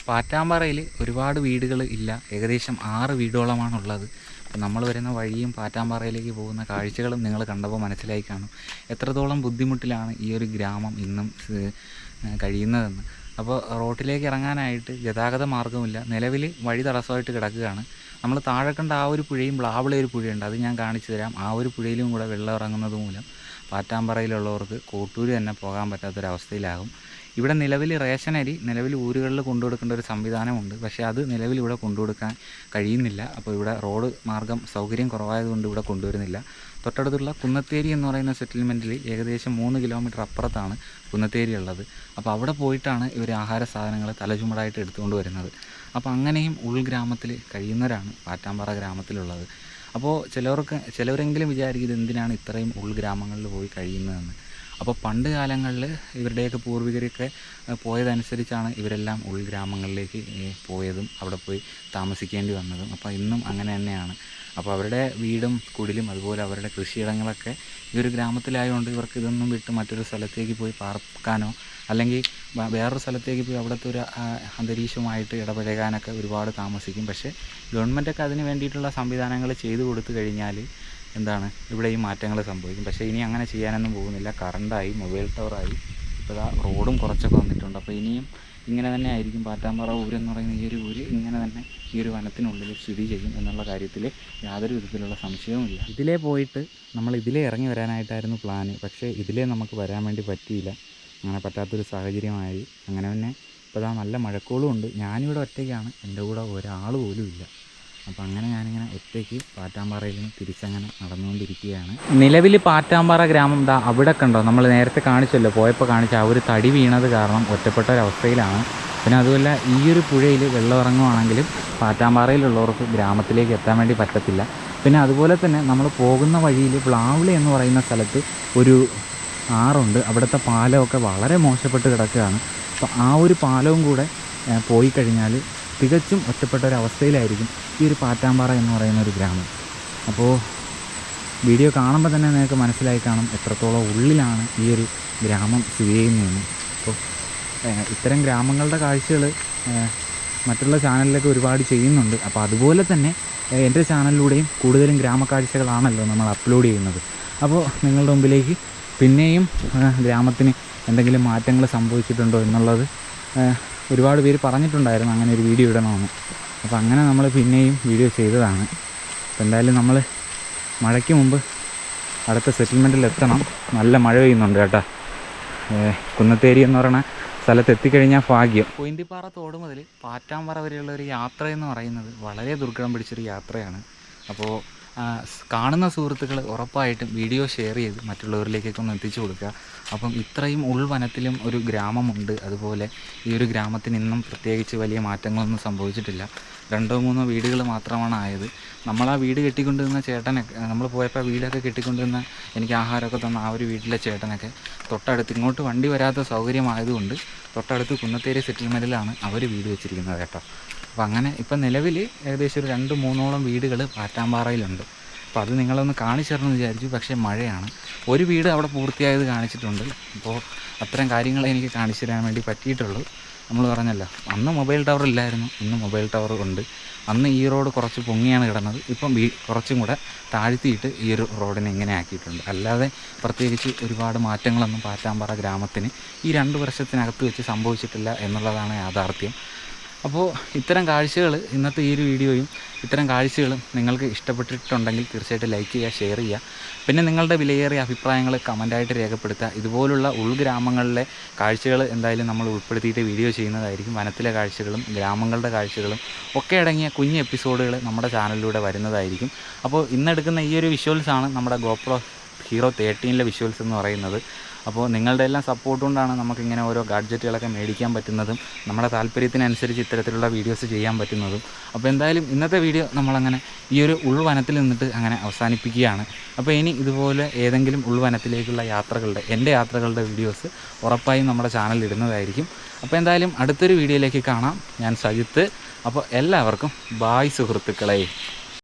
പാറ്റാമ്പാറയിൽ ഒരുപാട് വീടുകൾ ഇല്ല, ഏകദേശം 6 വീടോളമാണുള്ളത്. അപ്പോൾ നമ്മൾ വരുന്ന വഴിയും പാറ്റാമ്പാറയിലേക്ക് പോകുന്ന കാഴ്ചകളും നിങ്ങൾ കണ്ടപ്പോൾ മനസ്സിലായി കാണും എത്രത്തോളം ബുദ്ധിമുട്ടിലാണ് ഈ ഒരു ഗ്രാമം ഇന്നും കഴിയുന്നതെന്ന്. അപ്പോൾ റോട്ടിലേക്ക് ഇറങ്ങാനായിട്ട് ഗതാഗത മാർഗ്ഗമില്ല. നിലവിൽ വഴി തടസ്സമായിട്ട് കിടക്കുകയാണ്. നമ്മൾ താഴെ കണ്ട ആ ഒരു പുഴയും ബ്ലാവിള ഒരു പുഴയുണ്ട്, അത് ഞാൻ കാണിച്ചു തരാം. ആ ഒരു പുഴയിലും കൂടെ വെള്ളം ഇറങ്ങുന്നത് മൂലം പാറ്റാമ്പാറയിലുള്ളവർക്ക് കോട്ടൂർ തന്നെ പോകാൻ പറ്റാത്തൊരവസ്ഥയിലാകും. ഇവിടെ നിലവിൽ റേഷൻ അരി നിലവിൽ ഊരുകളിൽ കൊണ്ടുകൊടുക്കേണ്ട ഒരു സംവിധാനമുണ്ട്, പക്ഷേ അത് നിലവിൽ ഇവിടെ കൊണ്ടുകൊടുക്കാൻ കഴിയുന്നില്ല. അപ്പോൾ ഇവിടെ റോഡ് മാർഗ്ഗം സൗകര്യം കുറവായതുകൊണ്ട് ഇവിടെ കൊണ്ടുവരുന്നില്ല. തൊട്ടടുത്തുള്ള കുന്നത്തേരി എന്ന് പറയുന്ന സെറ്റിൽമെൻറ്റിൽ ഏകദേശം 3 കിലോമീറ്റർ അപ്പുറത്താണ് കുന്നത്തേരി ഉള്ളത്. അപ്പോൾ അവിടെ പോയിട്ടാണ് ഇവർ ആഹാര സാധനങ്ങൾ തലചുമടായിട്ട് എടുത്തുകൊണ്ട് വരുന്നത്. അപ്പോൾ അങ്ങനെയും ഉൾഗ്രാമത്തിൽ കഴിയുന്നവരാണ് പാറ്റാമ്പാറ ഗ്രാമത്തിലുള്ളത്. അപ്പോൾ ചിലവരെങ്കിലും വിചാരിക്കും ഇത് എന്തിനാണ് ഇത്രയും ഉൾഗ്രാമങ്ങളിൽ പോയി കഴിയുന്നതെന്ന്. അപ്പോൾ പണ്ട് കാലങ്ങളിൽ ഇവരുടെയൊക്കെ പൂർവികരൊക്കെ പോയതനുസരിച്ചാണ് ഇവരെല്ലാം ഉൾഗ്രാമങ്ങളിലേക്ക് പോയതും അവിടെ പോയി താമസിക്കേണ്ടി വന്നതും. അപ്പോൾ ഇന്നും അങ്ങനെ തന്നെയാണ്. അപ്പോൾ അവരുടെ വീടും കുടിലും അതുപോലെ അവരുടെ കൃഷിയിടങ്ങളൊക്കെ ഈ ഒരു ഗ്രാമത്തിലായതുകൊണ്ട് ഇവർക്ക് ഇതൊന്നും വിട്ട് മറ്റൊരു സ്ഥലത്തേക്ക് പോയി പാർക്കാനോ അല്ലെങ്കിൽ വേറൊരു സ്ഥലത്തേക്ക് പോയി അവിടുത്തെ ഒരു അന്തരീക്ഷമായിട്ട് ഇടപഴകാനൊക്കെ ഒരുപാട് താമസിക്കും. പക്ഷേ ഗവൺമെൻറ്റൊക്കെ അതിന് വേണ്ടിയിട്ടുള്ള സംവിധാനങ്ങൾ ചെയ്തു കൊടുത്തു കഴിഞ്ഞാൽ എന്താണ് ഇവിടെ ഈ മാറ്റങ്ങൾ സംഭവിക്കും. പക്ഷേ ഇനി അങ്ങനെ ചെയ്യാനൊന്നും പോകുന്നില്ല. കറണ്ടായി, മൊബൈൽ ടവറായി, ഇപ്പോൾ റോഡും കുറച്ചൊക്കെ വന്നിട്ടുണ്ട്. അപ്പോൾ ഇനിയും ഇങ്ങനെ തന്നെ ആയിരിക്കും. പാറ്റാമ്പാറ ഊരെന്ന് പറയുന്ന ഈ ഒരു ഊര് ഇങ്ങനെ തന്നെ ഈ ഒരു വനത്തിനുള്ളിൽ സ്ഥിതി ചെയ്യും എന്നുള്ള കാര്യത്തിൽ യാതൊരു വിധത്തിലുള്ള സംശയവുമില്ല. ഇതിലേ പോയിട്ട് നമ്മൾ ഇതിലേ ഇറങ്ങി വരാനായിട്ടായിരുന്നു പ്ലാന്, പക്ഷേ ഇതിലേ നമുക്ക് വരാൻ വേണ്ടി പറ്റിയില്ല. അങ്ങനെ പറ്റാത്തൊരു സാഹചര്യമായി. അങ്ങനെ തന്നെ ഇപ്പോൾ നല്ല മഴക്കോളും ഉണ്ട്. ഞാനിവിടെ ഒറ്റയ്ക്കാണ്, എൻ്റെ കൂടെ ഒരാൾ പോലും ഇല്ല. അപ്പോൾ അങ്ങനെ ഞാനിങ്ങനെ ഒറ്റയ്ക്ക് പാറ്റാമ്പാറയിൽ നിന്ന് തിരിച്ചങ്ങനെ നടന്നുകൊണ്ടിരിക്കുകയാണ്. നിലവിൽ പാറ്റാമ്പാറ ഗ്രാമം അവിടെ കണ്ടോ, നമ്മൾ നേരത്തെ കാണിച്ചല്ലോ, പോയപ്പോൾ കാണിച്ച ആ ഒരു തടി വീണത് കാരണം ഒറ്റപ്പെട്ട ഒരവസ്ഥയിലാണ്. പിന്നെ അതുമല്ല ഈ ഒരു പുഴയിൽ വെള്ളം ഇറങ്ങുവാണെങ്കിലും പാറ്റാമ്പാറയിലുള്ളവർക്ക് ഗ്രാമത്തിലേക്ക് എത്താൻ വേണ്ടി പറ്റത്തില്ല. പിന്നെ അതുപോലെ തന്നെ നമ്മൾ പോകുന്ന വഴിയിൽ പ്ലാവിള എന്ന് പറയുന്ന സ്ഥലത്ത് ഒരു ആറുണ്ട്. അവിടുത്തെ പാലമൊക്കെ വളരെ മോശപ്പെട്ട് കിടക്കുകയാണ്. അപ്പോൾ ആ ഒരു പാലവും കൂടെ പോയി കഴിഞ്ഞാൽ തികച്ചും ഒറ്റപ്പെട്ട ഒരവസ്ഥയിലായിരിക്കും ഈ ഒരു പാറ്റാമ്പാറ എന്ന് പറയുന്ന ഒരു ഗ്രാമം. അപ്പോൾ വീഡിയോ കാണുമ്പോൾ തന്നെ നിങ്ങൾക്ക് മനസ്സിലായി കാണും എത്രത്തോളം ഉള്ളിലാണ് ഈ ഒരു ഗ്രാമം സ്ഥിതി ചെയ്യുന്നതെന്ന്. അപ്പോൾ ഇത്തരം ഗ്രാമങ്ങളുടെ കാഴ്ചകൾ മറ്റുള്ള ചാനലിലൊക്കെ ഒരുപാട് ചെയ്യുന്നുണ്ട്. അപ്പോൾ അതുപോലെ തന്നെ എൻ്റെ ചാനലിലൂടെയും കൂടുതലും ഗ്രാമക്കാഴ്ചകളാണല്ലോ നമ്മൾ അപ്ലോഡ് ചെയ്യുന്നത്. അപ്പോൾ നിങ്ങളുടെ മുമ്പിലേക്ക് പിന്നെയും ഗ്രാമത്തിന് എന്തെങ്കിലും മാറ്റങ്ങൾ സംഭവിച്ചിട്ടുണ്ടോ എന്നുള്ളത് ഒരുപാട് പേര് പറഞ്ഞിട്ടുണ്ടായിരുന്നു അങ്ങനെ ഒരു വീഡിയോ ഇടണമെന്ന്. അപ്പോൾ അങ്ങനെ നമ്മൾ പിന്നെയും വീഡിയോ ചെയ്തതാണ്. അപ്പോൾ എന്തായാലും നമ്മൾ മഴയ്ക്ക് മുമ്പ് അടുത്ത സെറ്റിൽമെൻറ്റിൽ എത്തണം. നല്ല മഴ പെയ്യുന്നുണ്ട് കേട്ടോ. കുന്നത്തേരി എന്ന് പറയുന്ന സ്ഥലത്ത് എത്തിക്കഴിഞ്ഞാൽ ഭാഗ്യം. കൊയിന്തിപ്പാറ തോട് മുതൽ പാറ്റാമ്പാറ വരെയുള്ള ഒരു യാത്ര എന്ന് പറയുന്നത് വളരെ ദുർഘടം പിടിച്ചൊരു യാത്രയാണ്. അപ്പോൾ കാണുന്ന സുഹൃത്തുക്കൾ ഉറപ്പായിട്ടും വീഡിയോ ഷെയർ ചെയ്ത് മറ്റുള്ളവരിലേക്കൊക്കെ ഒന്ന് എത്തിച്ചു കൊടുക്കുക. അപ്പം ഇത്രയും ഉൾവനത്തിലും ഒരു ഗ്രാമമുണ്ട്. അതുപോലെ ഈ ഒരു ഗ്രാമത്തിന് ഇന്നും പ്രത്യേകിച്ച് വലിയ മാറ്റങ്ങളൊന്നും സംഭവിച്ചിട്ടില്ല. 2-3 വീടുകൾ മാത്രമാണ് ആയത്. നമ്മൾ ആ വീട് കെട്ടിക്കൊണ്ടിരുന്ന ചേട്ടനൊക്കെ, നമ്മൾ പോയപ്പോൾ വീടൊക്കെ കെട്ടിക്കൊണ്ടിരുന്ന എനിക്ക് ആഹാരമൊക്കെ തന്ന ആ ഒരു വീട്ടിലെ ചേട്ടനൊക്കെ തൊട്ടടുത്ത് ഇങ്ങോട്ട് വണ്ടി വരാത്ത സൗകര്യമായതുകൊണ്ട് തൊട്ടടുത്ത് കുന്നത്തേരി സെറ്റിൽമെൻറ്റിലാണ് അവർ വീട് വെച്ചിരിക്കുന്നത് കേട്ടോ. അപ്പോൾ അങ്ങനെ ഇപ്പം നിലവിൽ ഏകദേശം ഒരു 2-3ഓളം വീടുകൾ പാറ്റാമ്പാറയിലുണ്ട്. അപ്പോൾ അത് നിങ്ങളൊന്ന് കാണിച്ചു തരണമെന്ന് വിചാരിച്ചു, പക്ഷേ മഴയാണ്. ഒരു വീട് അവിടെ പൂർത്തിയായത് കാണിച്ചിട്ടുണ്ട്. അപ്പോൾ അത്തരം കാര്യങ്ങൾ എനിക്ക് കാണിച്ചു തരാൻ വേണ്ടി പറ്റിയിട്ടുള്ളൂ. നമ്മൾ പറഞ്ഞല്ലോ, അന്ന് മൊബൈൽ ടവർ ഇല്ലായിരുന്നു, ഇന്ന് മൊബൈൽ ടവർ ഉണ്ട്. അന്ന് ഈ റോഡ് കുറച്ച് പൊങ്ങിയാണ് കിടന്നത്, ഇപ്പം കുറച്ചും കൂടെ താഴ്ത്തിയിട്ട് ഈ ഒരു റോഡിനെ ഇങ്ങനെ ആക്കിയിട്ടുണ്ട്. അല്ലാതെ പ്രത്യേകിച്ച് ഒരുപാട് മാറ്റങ്ങളൊന്നും പാറ്റാമ്പാറ ഗ്രാമത്തിന് ഈ 2 വർഷത്തിനകത്ത് വെച്ച് സംഭവിച്ചിട്ടില്ല എന്നുള്ളതാണ് യാഥാർത്ഥ്യം. അപ്പോൾ ഇത്തരം കാഴ്ചകൾ ഇന്നത്തെ ഈ ഒരു വീഡിയോയും ഇത്തരം കാഴ്ചകളും നിങ്ങൾക്ക് ഇഷ്ടപ്പെട്ടിട്ടുണ്ടെങ്കിൽ തീർച്ചയായിട്ടും ലൈക്ക് ചെയ്യുക, ഷെയർ ചെയ്യുക. പിന്നെ നിങ്ങളുടെ വിലയേറിയ അഭിപ്രായങ്ങൾ കമൻറ്റായിട്ട് രേഖപ്പെടുത്തുക. ഇതുപോലുള്ള ഉൾഗ്രാമങ്ങളിലെ കാഴ്ചകൾ എന്തായാലും നമ്മൾ ഉൾപ്പെടുത്തിയിട്ട് വീഡിയോ ചെയ്യുന്നതായിരിക്കും. വനത്തിലെ കാഴ്ചകളും ഗ്രാമങ്ങളുടെ കാഴ്ചകളും ഒക്കെ അടങ്ങിയ കുഞ്ഞ് എപ്പിസോഡുകൾ നമ്മുടെ ചാനലിലൂടെ വരുന്നതായിരിക്കും. അപ്പോൾ ഇന്നെടുക്കുന്ന ഈ ഒരു വിഷ്വൽസാണ് നമ്മുടെ GoPro Hero 13 വിഷ്വൽസ് എന്ന് പറയുന്നത്. അപ്പോൾ നിങ്ങളുടെ എല്ലാം സപ്പോർട്ട് കൊണ്ടാണ് നമുക്കിങ്ങനെ ഓരോ ഗാഡ്ജറ്റുകളൊക്കെ മേടിക്കാൻ പറ്റുന്നതും നമ്മുടെ താല്പര്യത്തിനനുസരിച്ച് ഇത്തരത്തിലുള്ള വീഡിയോസ് ചെയ്യാൻ പറ്റുന്നതും. അപ്പോൾ എന്തായാലും ഇന്നത്തെ വീഡിയോ നമ്മളങ്ങനെ ഈ ഒരു ഉൾവനത്തിൽ നിന്നിട്ട് അങ്ങനെ അവസാനിപ്പിക്കുകയാണ്. അപ്പോൾ ഇനി ഇതുപോലെ ഏതെങ്കിലും ഉൾവനത്തിലേക്കുള്ള എൻ്റെ യാത്രകളുടെ വീഡിയോസ് ഉറപ്പായും നമ്മുടെ ചാനലിൽ ഇടുന്നതായിരിക്കും. അപ്പോൾ എന്തായാലും അടുത്തൊരു വീഡിയോയിലേക്ക് കാണാം. ഞാൻ സജിത്ത്. അപ്പോൾ എല്ലാവർക്കും ബായ് സുഹൃത്തുക്കളെ.